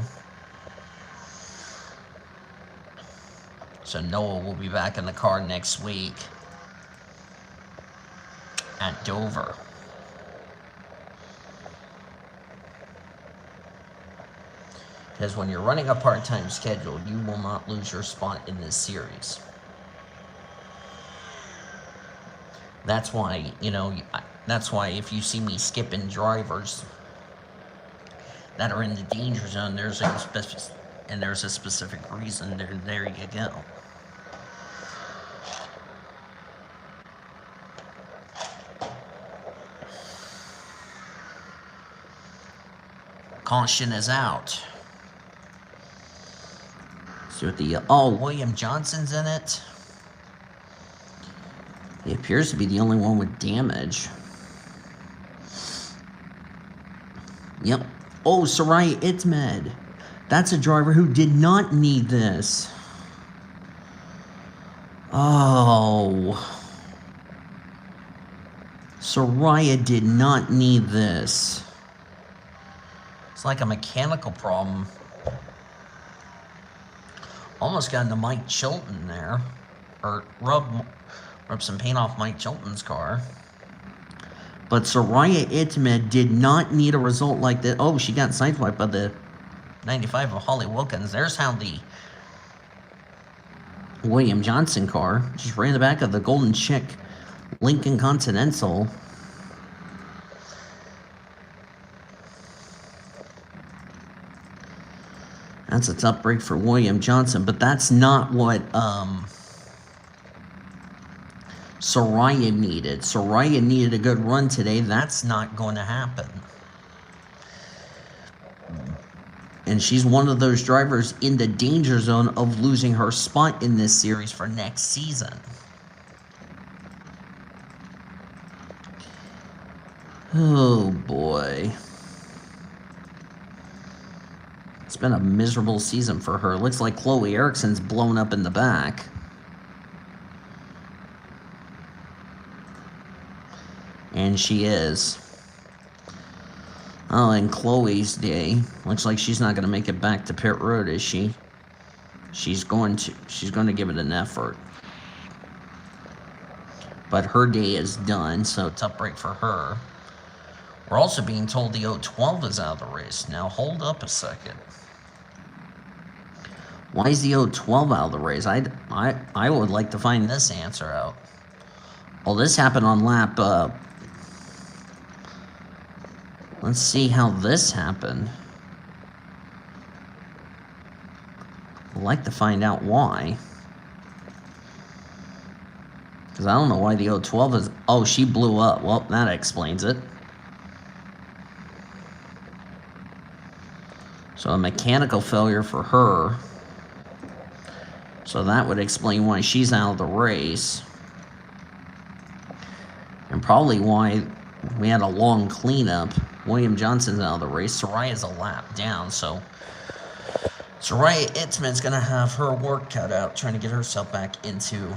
So Noah will be back in the car next week at Dover. Because when you're running a part-time schedule, you will not lose your spot in this series. That's why, that's why if you see me skipping drivers that are in the danger zone, there's a specific reason. There you go. Caution is out. See what William Johnson's in it. He appears to be the only one with damage. Yep. Oh, Soraya Itzmed. That's a driver who did not need this. Oh. Soraya did not need this. It's like a mechanical problem. Almost got into Mike Chilton there. Or rub some paint off Mike Chilton's car. But Soraya Itmed did not need a result like that. Oh, she got sideswiped by the 95 of Holly Wilkins. There's how the William Johnson car just ran the back of the Golden Chick Lincoln Continental. That's a tough break for William Johnson, but that's not what Soraya needed. Soraya needed a good run today. That's not going to happen. And she's one of those drivers in the danger zone of losing her spot in this series for next season. Oh boy. It's been a miserable season for her. Looks like Chloe Erickson's blown up in the back. And she is. Oh, and Chloe's day. Looks like she's not going to make it back to pit road, is she? She's going to give it an effort. But her day is done, so tough break for her. We're also being told the 012 is out of the race. Now, hold up a second. Why is the 012 out of the race? I would like to find this answer out. Well, this happened on lap... let's see how this happened. I'd like to find out why. Because I don't know why the 012 is... Oh, she blew up. Well, that explains it. So a mechanical failure for her. So that would explain why she's out of the race. And probably why we had a long cleanup. William Johnson's out of the race. Soraya's a lap down, so Soraya Itman's going to have her work cut out trying to get herself back into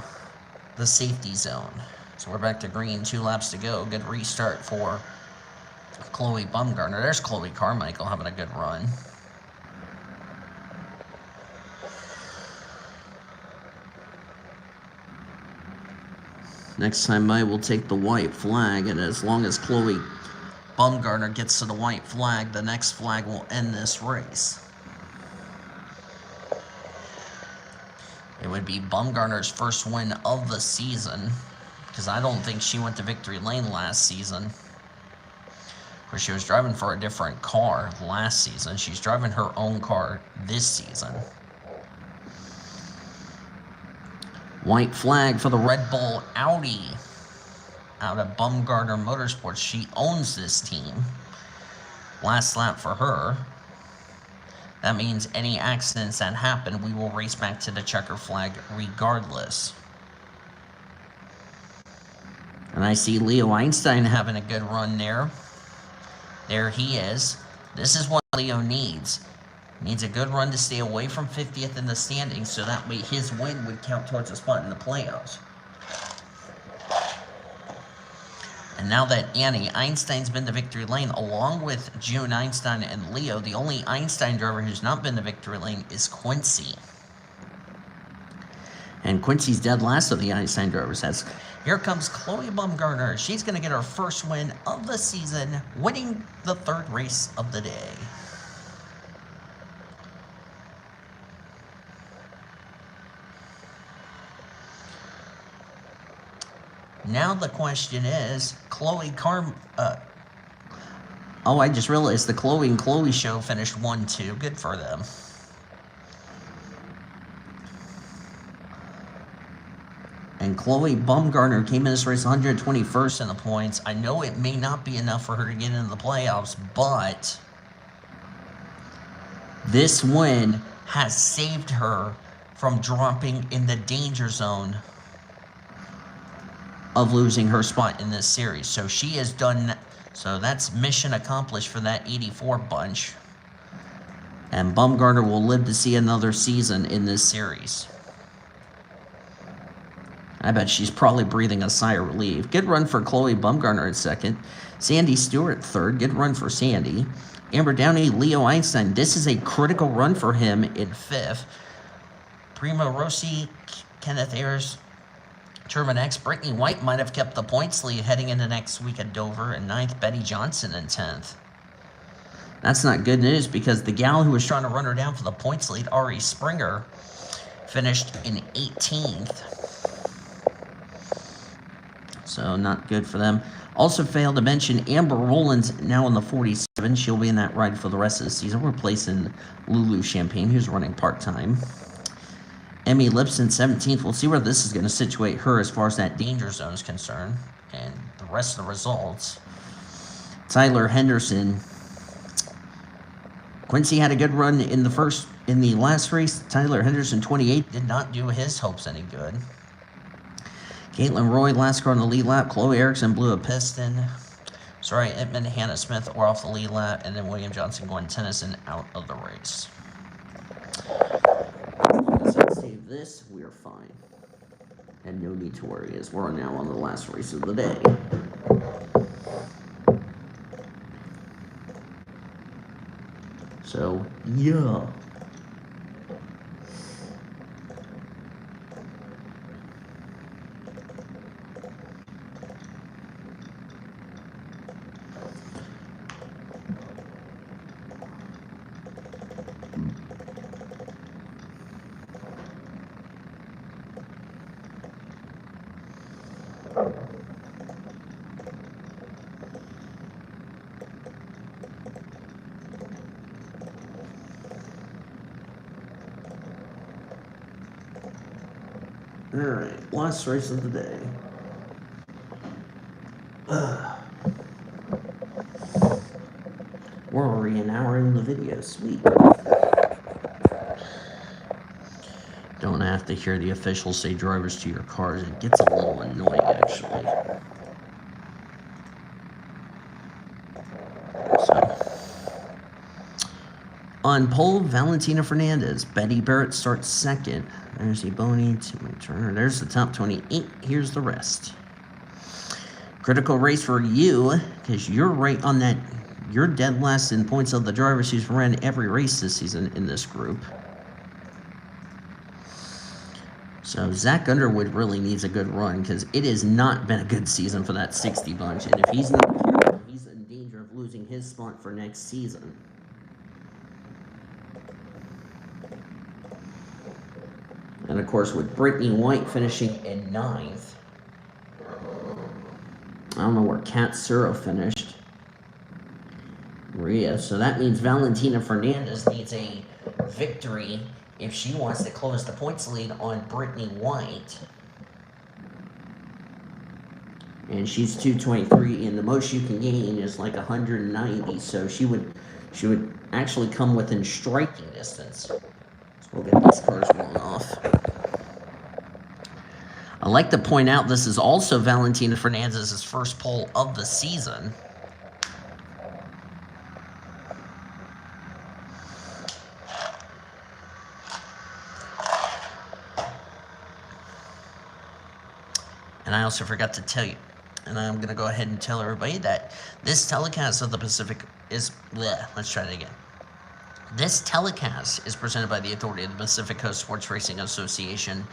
the safety zone. So we're back to green, 2 laps to go. Good restart for Chloe Bumgarner. There's Chloe Carmichael having a good run. Next time by, we'll take the white flag, and as long as Chloe Bumgarner gets to the white flag, the next flag will end this race. It would be Bumgarner's first win of the season, because I don't think she went to victory lane last season. Of course, she was driving for a different car last season. She's driving her own car this season. White flag for the Red Bull Audi out of Bumgarner Motorsports. She owns this team. Last lap for her. That means any accidents that happen, we will race back to the checker flag regardless. And I see Leo Einstein having a good run there. There he is. This is what Leo needs. Needs a good run to stay away from 50th in the standings, so that way his win would count towards a spot in the playoffs. And now that Annie Einstein's been to victory lane, along with June Einstein and Leo, the only Einstein driver who's not been to victory lane is Quincy. And Quincy's dead last of the Einstein drivers. Here comes Chloe Bumgarner. She's going to get her first win of the season, winning the 3rd race of the day. Now the question is, oh, I just realized the Chloe and Chloe show finished 1-2. Good for them. And Chloe Bumgarner came in this race 121st in the points. I know it may not be enough for her to get into the playoffs, but this win has saved her from dropping in the danger zone of losing her spot in this series. So she has done, so that's mission accomplished for that 84 bunch. And Bumgarner will live to see another season in this series. I bet she's probably breathing a sigh of relief. Good run for Chloe Bumgarner at 2nd. Sandy Stewart 3rd. Good run for Sandy. Amber Downey, Leo Einstein. This is a critical run for him in 5th. Primo Rossi, Kenneth Ayers, Turman X. Brittany White might have kept the points lead heading into next week at Dover. In 9th, Betty Johnson in 10th. That's not good news because the gal who was trying to run her down for the points lead, Ari Springer, finished in 18th. So not good for them. Also failed to mention Amber Rowland's now in the 47. She'll be in that ride for the rest of the season, replacing Lulu Champagne, who's running part-time. Emmy Lipson, 17th. We'll see where this is going to situate her as far as that danger zone is concerned. And the rest of the results. Tyler Henderson. Quincy had a good run in the last race. Tyler Henderson, 28, did not do his hopes any good. Caitlin Roy, last car on the lead lap. Chloe Erickson blew a piston. Sorry, Edmund, Hannah Smith were off the lead lap. And then William Johnson, Gwen Tennyson out of the race. Let's save this. We are fine. And no need to worry as we're now on the last race of the day. So, yeah. Alright, last race of the day. We're already an hour in the video, sweet. Don't have to hear the officials say drivers to your cars. It gets a little annoying, actually. So, on pole, Valentina Fernandez. Betty Barrett starts second. There's Ebony, Timmy Turner. There's the top 28. Here's the rest. Critical race for you, because you're right on that. You're dead last in points of the drivers who's ran every race this season in this group. So Zach Underwood really needs a good run because it has not been a good season for that 60 bunch. And if he's not careful, he's in danger of losing his spot for next season. And of course, with Brittany White finishing in 9th. I don't know where Kat Suro finished. Maria. So that means Valentina Fernandez needs a victory if she wants to close the points lead on Brittany White. And she's 223, and the most you can gain is like 190. So she would actually come within striking distance. So we'll get these cars blown off. I'd like to point out this is also Valentina Fernandez's first pole of the season. And I also forgot to tell you, and I'm going to go ahead and tell everybody that this telecast of the Pacific is, let's try it again. This telecast is presented by the authority of the Pacific Coast Sports Racing Association,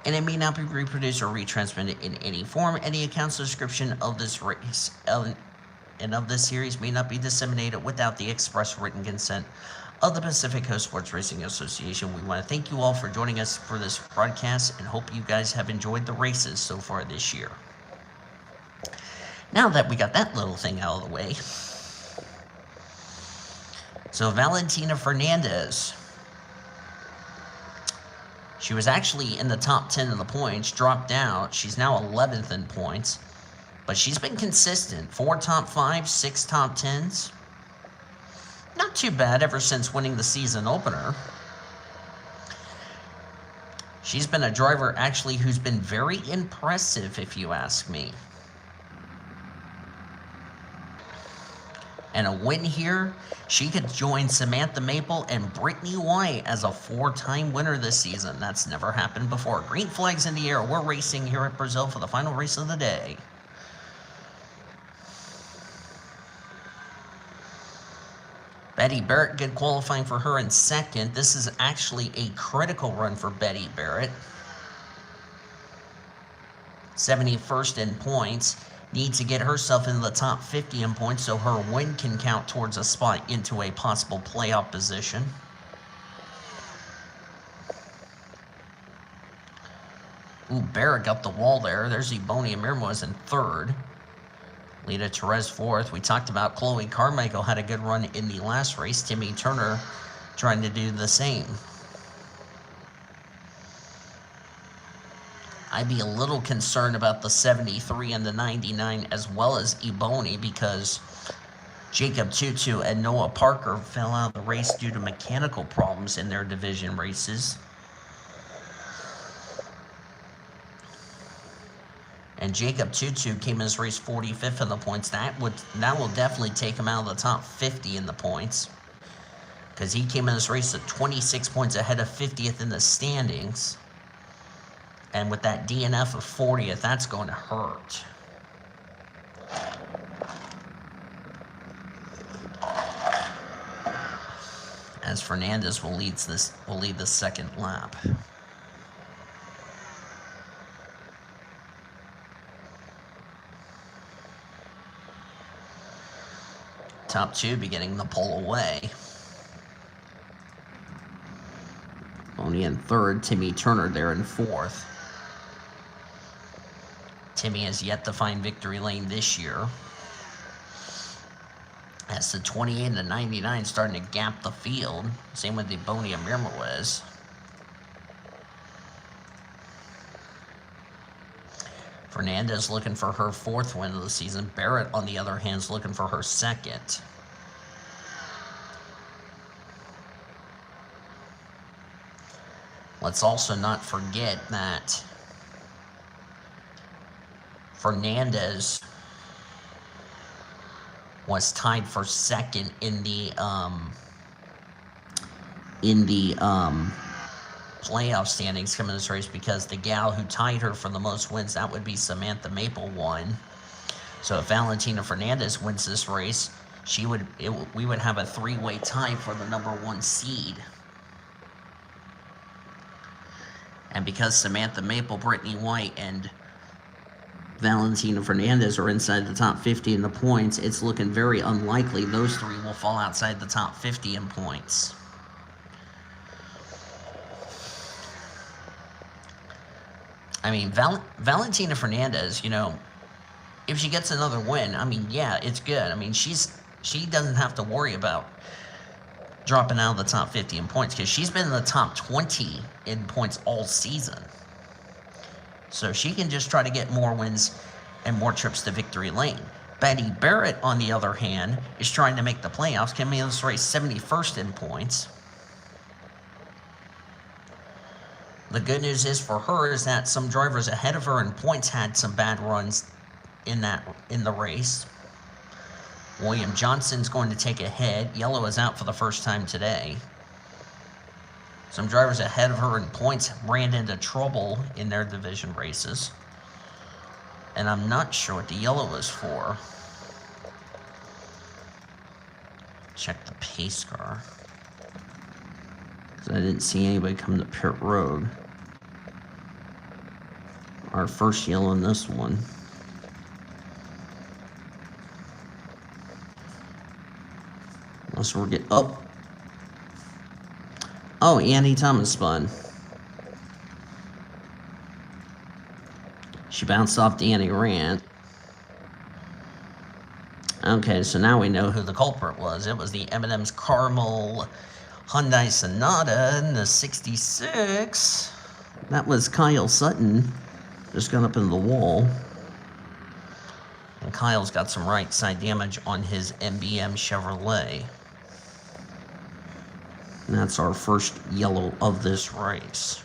and it may not be reproduced or retransmitted in any form. Any account's description of this race and of this series may not be disseminated without the express written consent of the Pacific Coast Sports Racing Association. We want to thank you all for joining us for this broadcast and hope you guys have enjoyed the races so far this year. Now that we got that little thing out of the way, so Valentina Fernandez, she was actually in the top 10 of the points, dropped out. She's now 11th in points, but she's been consistent. 4 top 5s, 6 top 10s. Not too bad ever since winning the season opener. She's been a driver actually who's been very impressive, if you ask me. And a win here, she could join Samantha Maple and Brittany White as a 4-time winner this season. That's never happened before. Green flags in the air. We're racing here at Brazil for the final race of the day. Betty Barrett, good qualifying for her in second. This is actually a critical run for Betty Barrett. 71st in points. Needs to get herself into the top 50 in points so her win can count towards a spot into a possible playoff position. Ooh, Barrett got the wall there. There's Ebony Amirmoaz in third. Lita Perez fourth. We talked about Chloe Carmichael had a good run in the last race. Timmy Turner trying to do the same. I'd be a little concerned about the 73 and the 99 as well as Ebony because Jacob Tutu and Noah Parker fell out of the race due to mechanical problems in their division races. And Jacob Tutu came in this race 45th in the points. That will definitely take him out of the top 50 in the points. Because he came in this race at 26 points ahead of 50th in the standings. And with that DNF of 40th, that's going to hurt. As Fernandez will lead the second lap. Top two beginning to pull away. Only in third, Timmy Turner there in fourth. Timmy has yet to find victory lane this year. As the 28 and the 99 starting to gap the field. Same with the Ebony Amirmoaz. Fernandez looking for her fourth win of the season. Barrett, on the other hand, is looking for her second. Let's also not forget that Fernandez was tied for second in the playoff standings coming this race because the gal who tied her for the most wins, that would be Samantha Maple, won. So if Valentina Fernandez wins this race, we would have a three-way tie for the number one seed. And because Samantha Maple, Brittany White, and Valentina Fernandez are inside the top 50 in the points, it's looking very unlikely those three will fall outside the top 50 in points. I mean, Valentina Fernandez, if she gets another win, I mean, yeah, it's good. I mean, she doesn't have to worry about dropping out of the top 50 in points because she's been in the top 20 in points all season. So she can just try to get more wins and more trips to victory lane. Betty Barrett, on the other hand, is trying to make the playoffs, coming in this race 71st in points. The good news is for her is that some drivers ahead of her in points had some bad runs in the race. William Johnson's going to take a hit. Yellow is out for the first time today. Some drivers ahead of her in points ran into trouble in their division races. And I'm not sure what the yellow is for. Check the pace car. Because I didn't see anybody come to pit road. Our first yellow in this one. Unless we're getting up. Oh, Annie Thomas spun. She bounced off Danny Rand. Okay, so now we know who the culprit was. It was the M&M's Caramel Hyundai Sonata in the 66. That was Kyle Sutton. Just got up into the wall. And Kyle's got some right side damage on his MBM Chevrolet. And that's our first yellow of this race.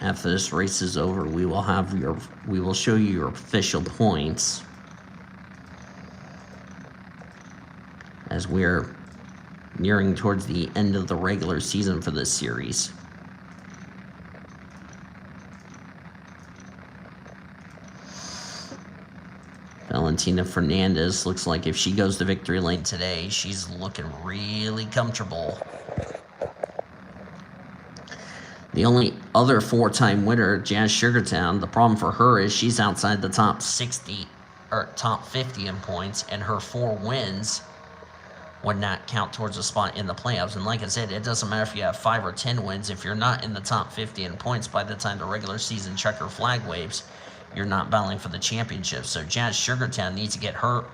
After this race is over, we will show you your official points as we're nearing towards the end of the regular season for this series. Valentina Fernandez looks like if she goes to victory lane today, she's looking really comfortable. The only other four-time winner, Jazz Sugartown, the problem for her is she's outside the top 60 or top 50 in points, and her 4 wins would not count towards a spot in the playoffs. And like I said, it doesn't matter if you have 5 or 10 wins. If you're not in the top 50 in points by the time the regular season checker flag waves, you're not battling for the championship. So Jazz Sugartown needs to get her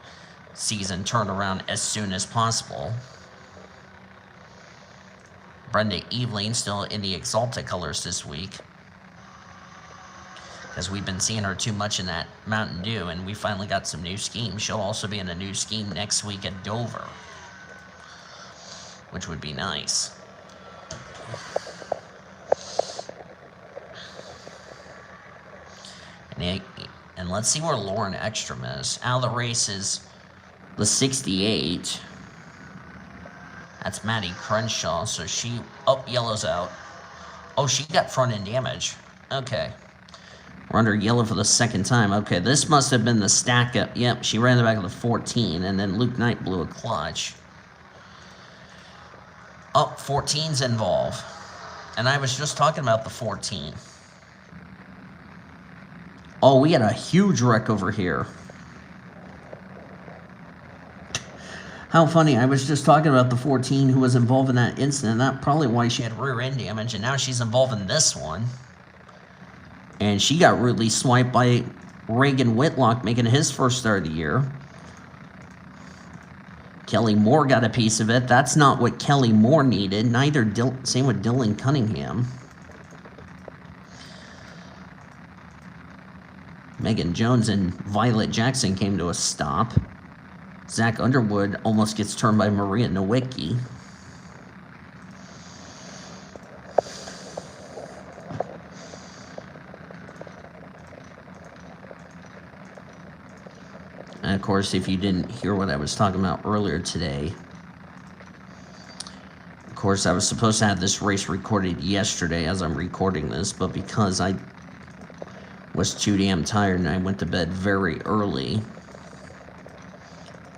season turned around as soon as possible. Brenda Eveling still in the Exalted colors this week, because we've been seeing her too much in that Mountain Dew, and we finally got some new schemes. She'll also be in a new scheme next week at Dover, which would be nice. And let's see where Lauren Ekstrom is. Out of the race is the 68. That's Maddie Crenshaw, so she... Oh, yellow's out. Oh, she got front end damage. Okay. We're under yellow for the second time. Okay, this must have been the stack up. Yep, she ran the back of the 14, and then Luke Knight blew a clutch. Oh, 14's involved. And I was just talking about the 14. Oh, we had a huge wreck over here. How funny. I was just talking about the 14 who was involved in that incident. That's probably why she had rear end damage, and now she's involved in this one. And she got rudely swiped by Reagan Whitlock, making his first start of the year. Kelly Moore got a piece of it. That's not what Kelly Moore needed. Same with Dylan Cunningham. Megan Jones and Violet Jackson came to a stop. Zach Underwood almost gets turned by Maria Nowicki. And of course, if you didn't hear what I was talking about earlier today, of course, I was supposed to have this race recorded yesterday as I'm recording this, but because I was too damn tired and I went to bed very early,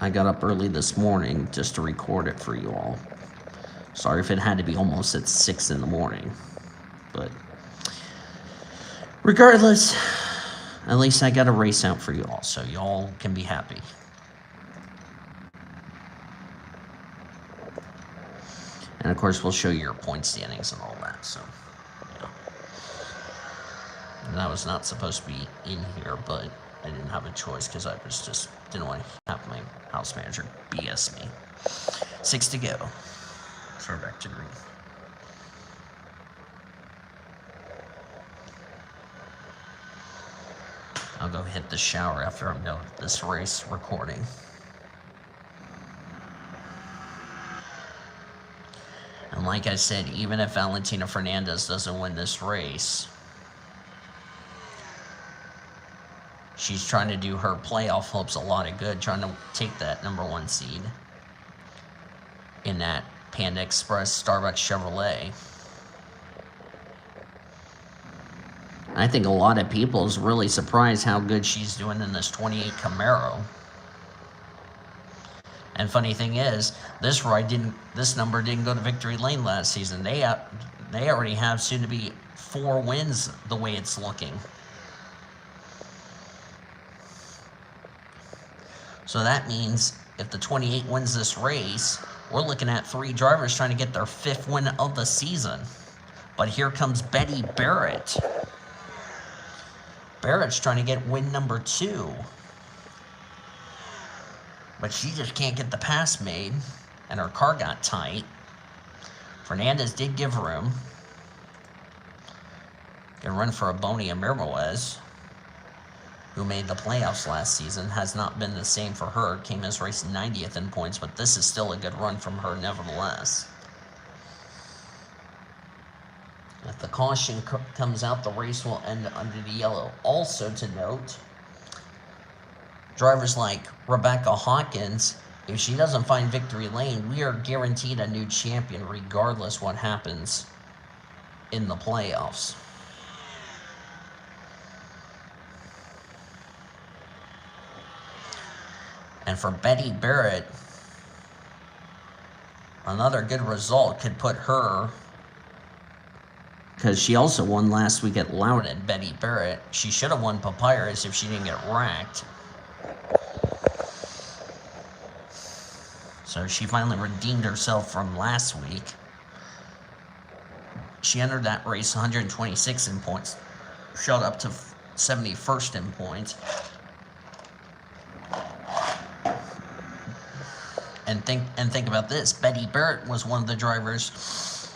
I got up early this morning just to record it for you all. Sorry if it had to be almost at 6 in the morning. But regardless, at least I got a race out for you all, so y'all can be happy. And of course, we'll show you your point standings and all that, so. Yeah. And that was not supposed to be in here, but I didn't have a choice because I was just didn't want to have my house manager BS me. 6 to go. So we're back to green. I'll go hit the shower after I'm done with this race recording. And like I said, even if Valentina Fernandez doesn't win this race, she's trying to do her playoff hopes a lot of good, trying to take that #1 seed in that Panda Express Starbucks Chevrolet. I think a lot of people is really surprised how good she's doing in this 28 Camaro. And funny thing is, this number didn't go to victory lane last season. They already have soon to be 4 wins the way it's looking. So that means if the 28 wins this race, we're looking at 3 drivers trying to get their 5th win of the season. But here comes Betty Barrett. Barrett's trying to get win #2. But she just can't get the pass made, and her car got tight. Fernandez did give room. Gonna run for Abonia Mirmoez, who made the playoffs last season. Has not been the same for her. Came as race 90th in points, but this is still a good run from her nevertheless. If the caution comes out, the race will end under the yellow. Also to note, drivers like Rebecca Hawkins If she doesn't find victory lane, we are guaranteed a new champion regardless what happens in the playoffs. And for Betty Barrett, another good result could put her, because she also won last week at Loudon, Betty Barrett. She should have won Papyrus if she didn't get racked. So she finally redeemed herself from last week. She entered that race 126 in points, shot up to 71st in points. And think about this. Betty Barrett was one of the drivers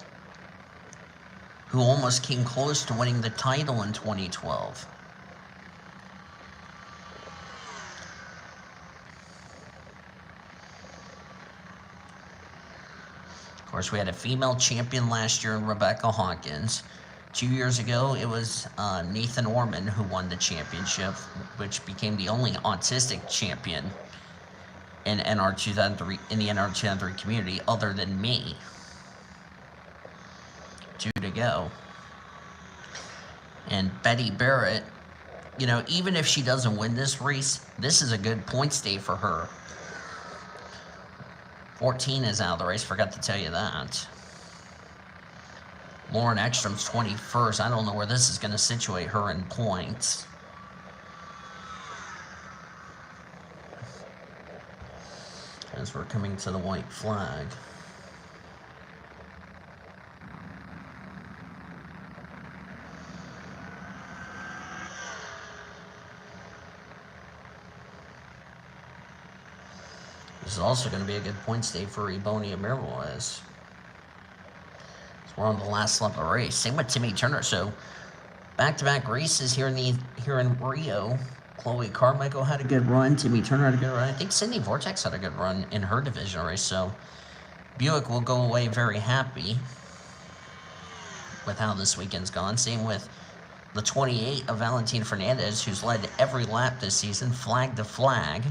who almost came close to winning the title in 2012. Of course, we had a female champion last year in Rebecca Hawkins. 2 years ago, it was Nathan Orman who won the championship, which became the only autistic champion in NR 2003 in the NR 2003 community, other than me. 2 to go. And Betty Barrett, even if she doesn't win this race, this is a good points day for her. 14 is out of the race, forgot to tell you that. Lauren Ekstrom's 21st. I don't know where this is going to situate her in points. As we're coming to the white flag. This is also going to be a good points day for Ebony Mirwais. We're on the last lap of the race. Same with Timmy Turner. So back-to-back races here in Rio. Chloe Carmichael had a good run. Timmy Turner had a good run. I think Sydney Vortex had a good run in her division race. So Buick will go away very happy with how this weekend's gone. Same with the 28 of Valentina Fernandez, who's led every lap this season, flag to flag.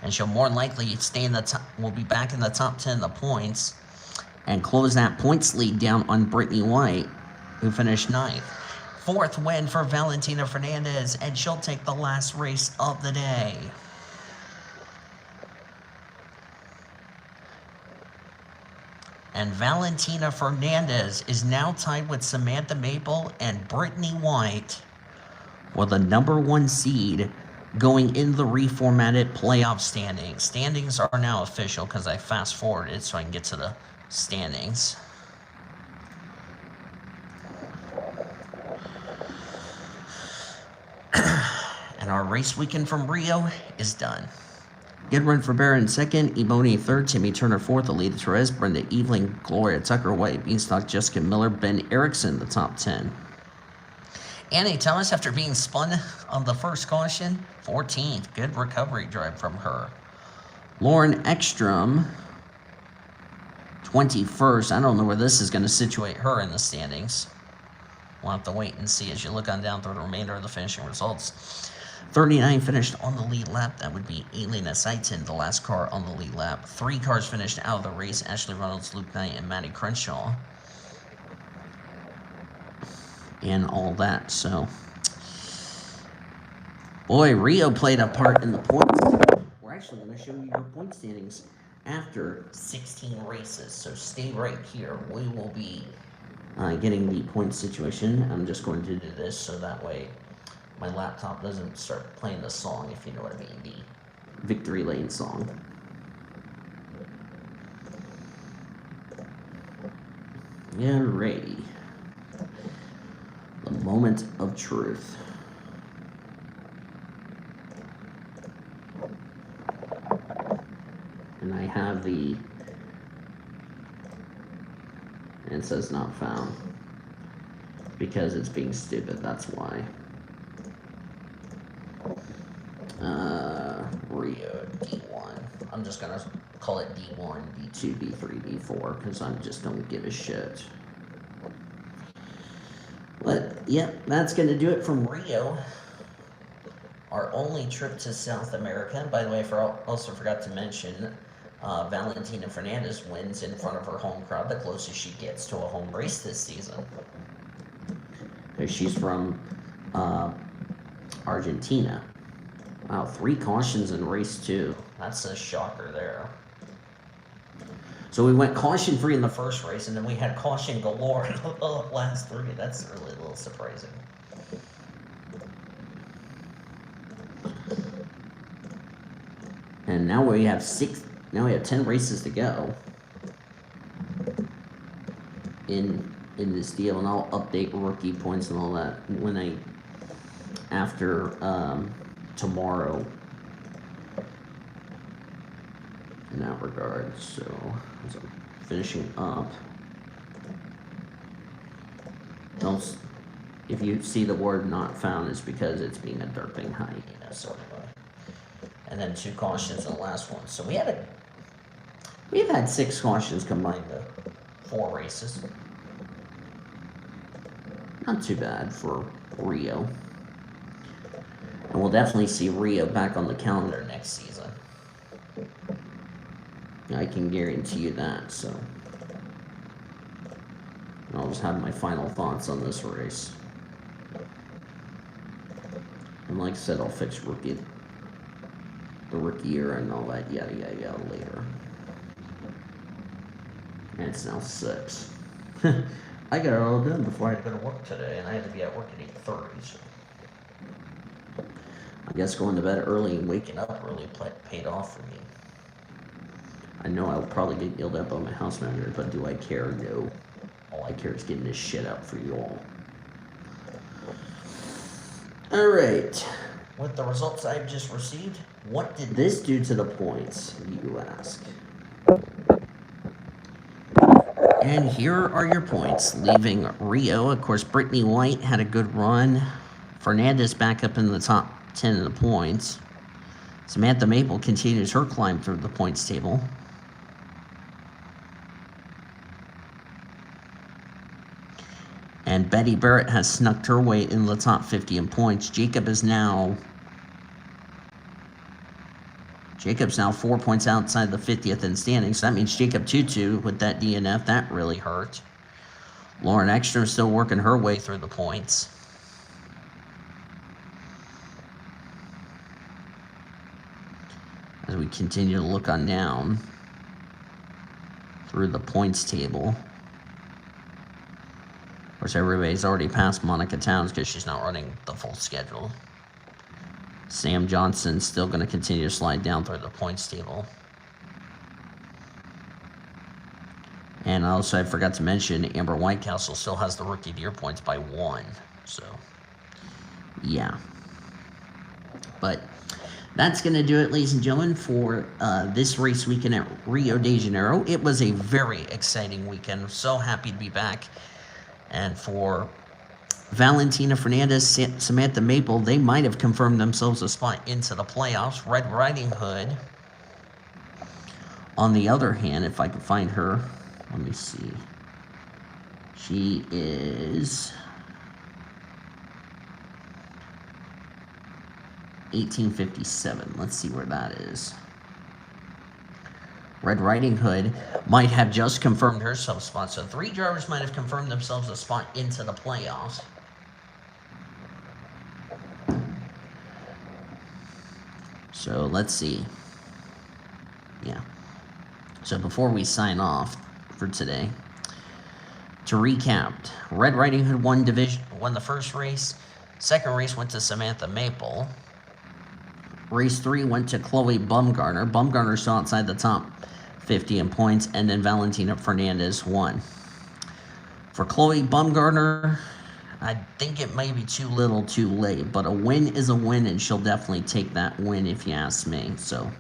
And she'll more than likely stay in the top, will be back in the top 10 of the points and close that points lead down on Brittany White, who finished 9th. 4th win for Valentina Fernandez, and she'll take the last race of the day. And Valentina Fernandez is now tied with Samantha Maple and Brittany White for the number 1 seed going in the reformatted playoff standings. Standings are now official because I fast forwarded so I can get to the standings. And our race weekend from Rio is done. Good run for Barron 2nd, Ebony 3rd, Timmy Turner 4th, Alita Torres, Brenda Eveling, Gloria Tucker, White Beanstalk, Jessica Miller, Ben Erickson, the top 10. Annie Thomas, after being spun on the first caution, 14th. Good recovery drive from her. Lauren Ekstrom, 21st. I don't know where this is going to situate her in the standings. We'll have to wait and see as you look on down through the remainder of the finishing results. 39 finished on the lead lap. That would be Elena Seiton, the last car on the lead lap. 3 cars finished out of the race. Ashley Reynolds, Luke Knight, and Maddie Crenshaw. And all that, so. Boy, Rio played a part in the points. We're actually going to show you your point standings after 16 races, so stay right here. We will be getting the point situation. I'm just going to do this so that way my laptop doesn't start playing the song, if you know what I mean, the Victory Lane song. Yeah, ready. The moment of truth. And I have the, and it says not found because it's being stupid, that's why. Rio D1. I'm just gonna call it D1, D2, D3, D4 because I just don't give a shit. But, yep, that's going to do it from Rio. our only trip to South America. By the way, also forgot to mention, Valentina Fernandez wins in front of her home crowd, the closest she gets to a home race this season. She's from Argentina. Wow, 3 cautions in race 2. That's a shocker there. So we went caution free in the first race, and then we had caution galore in the last 3. That's really a little surprising. And now we have 10 races to go in this deal, and I'll update rookie points and all that after tomorrow in that regard. So as I'm finishing up, if you see the word not found, it's because it's being a derping hyena. So anyway, and then 2 cautions in the last one. So we've had 6 cautions combined to 4 races. Not too bad for Rio. And we'll definitely see Rio back on the calendar next season. I can guarantee you that, so. And I'll just have my final thoughts on this race. And like I said, I'll fix the rookie year and all that yada yada yada later. And it's now 6. I got it all done before I had to go to work today, and I had to be at work at 8:30. So I guess going to bed early and waking up early paid off for me. I know I'll probably get yelled at by my house manager, but do I care? No. All I care is getting this shit out for you all. Alright. With the results I've just received, what did this do to the points, you ask? And here are your points. Leaving Rio, of course, Brittany White had a good run. Fernandez back up in the top 10 of the points. Samantha Maple continues her climb through the points table. And Betty Barrett has snuck her way in the top 50 in points. Jacob's now 4 points outside the 50th in standings. So that means Jacob Tutu with that DNF, that really hurt. Lauren Ekstrom still working her way through the points. As we continue to look on down through the points table. Of course, everybody's already passed Monica Towns because she's not running the full schedule. Sam Johnson's still going to continue to slide down through the points table. And also, I forgot to mention, Amber Whitecastle still has the Rookie of the Year points by 1. So, yeah. But that's going to do it, ladies and gentlemen, for this race weekend at Rio de Janeiro. It was a very exciting weekend. I'm so happy to be back. And for Valentina Fernandez, Samantha Maple, they might have confirmed themselves a spot into the playoffs. Red Riding Hood, on the other hand, if I can find her, let me see. She is 1857. Let's see where that is. Red Riding Hood might have just confirmed herself a spot. So 3 drivers might have confirmed themselves a spot into the playoffs. So let's see. Yeah. So before we sign off for today, to recap, Red Riding Hood won the first race. Second race went to Samantha Maple. Race 3 went to Chloe Bumgarner. Bumgarner still outside the top 50 in points, and then Valentina Fernandez won. For Chloe Bumgarner, I think it may be too little too late, but a win is a win, and she'll definitely take that win if you ask me. So,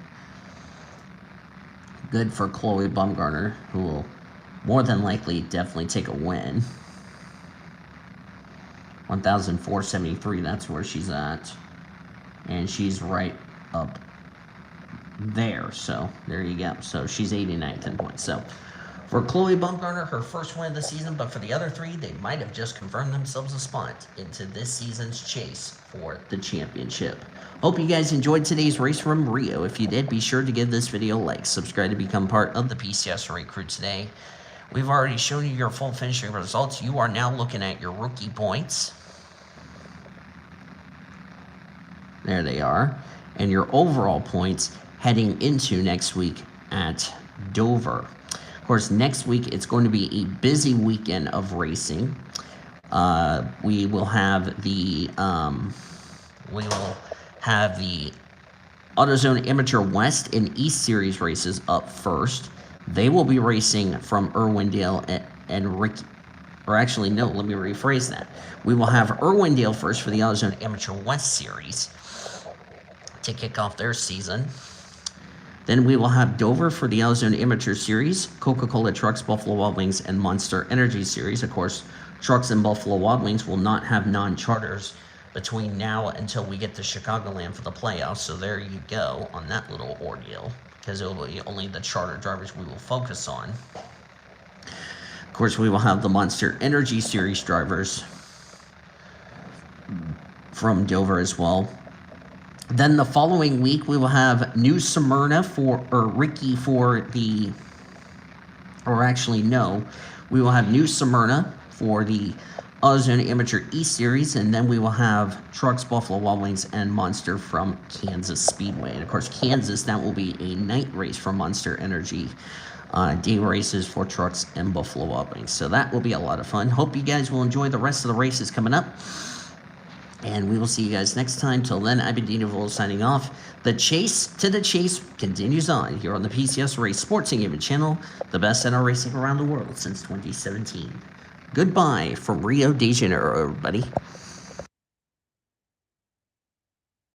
good for Chloe Bumgarner, who will more than likely definitely take a win. 1,473, that's where she's at. And she's right up there. So, there you go. So, she's 89th in points. So, For Chloe Bumgarner, her first win of the season, but for the other three, they might have just confirmed themselves a spot into this season's chase for the championship. Hope you guys enjoyed today's race from Rio. If you did, be sure to give this video a like, subscribe to become part of the PCSRA crew today. We've already shown you your full finishing results. You are now looking at your rookie points. There they are. And your overall points heading into next week at Dover. Of course, next week it's going to be a busy weekend of racing. We will have the AutoZone Amateur West and East Series races up first. They will be racing from Irwindale and Ricky. Or actually, no, let me rephrase that. We will have Irwindale first for the AutoZone Amateur West Series to kick off their season. Then we will have Dover for the AutoZone Amateur Series, Coca-Cola Trucks, Buffalo Wild Wings, and Monster Energy Series. Of course, Trucks and Buffalo Wild Wings will not have non-charters between now until we get to Chicagoland for the playoffs. So there you go on that little ordeal, because it will be only the charter drivers we will focus on. Of course, we will have the Monster Energy Series drivers from Dover as well. Then the following week, we will have New Smyrna Ricky for the, or actually no, we will have New Smyrna for the AutoZone Amateur East Series, and then we will have Trucks, Buffalo Wild Wings, and Monster from Kansas Speedway. And of course, Kansas, that will be a night race for Monster Energy, day races for Trucks and Buffalo Wild Wings. So that will be a lot of fun. Hope you guys will enjoy the rest of the races coming up. And we will see you guys next time. Till then, I've been Dino Volo signing off. The chase to the chase continues on here on the PCSRA Sports and Gaming channel, the best NR racing around the world since 2017. Goodbye from Rio de Janeiro, everybody.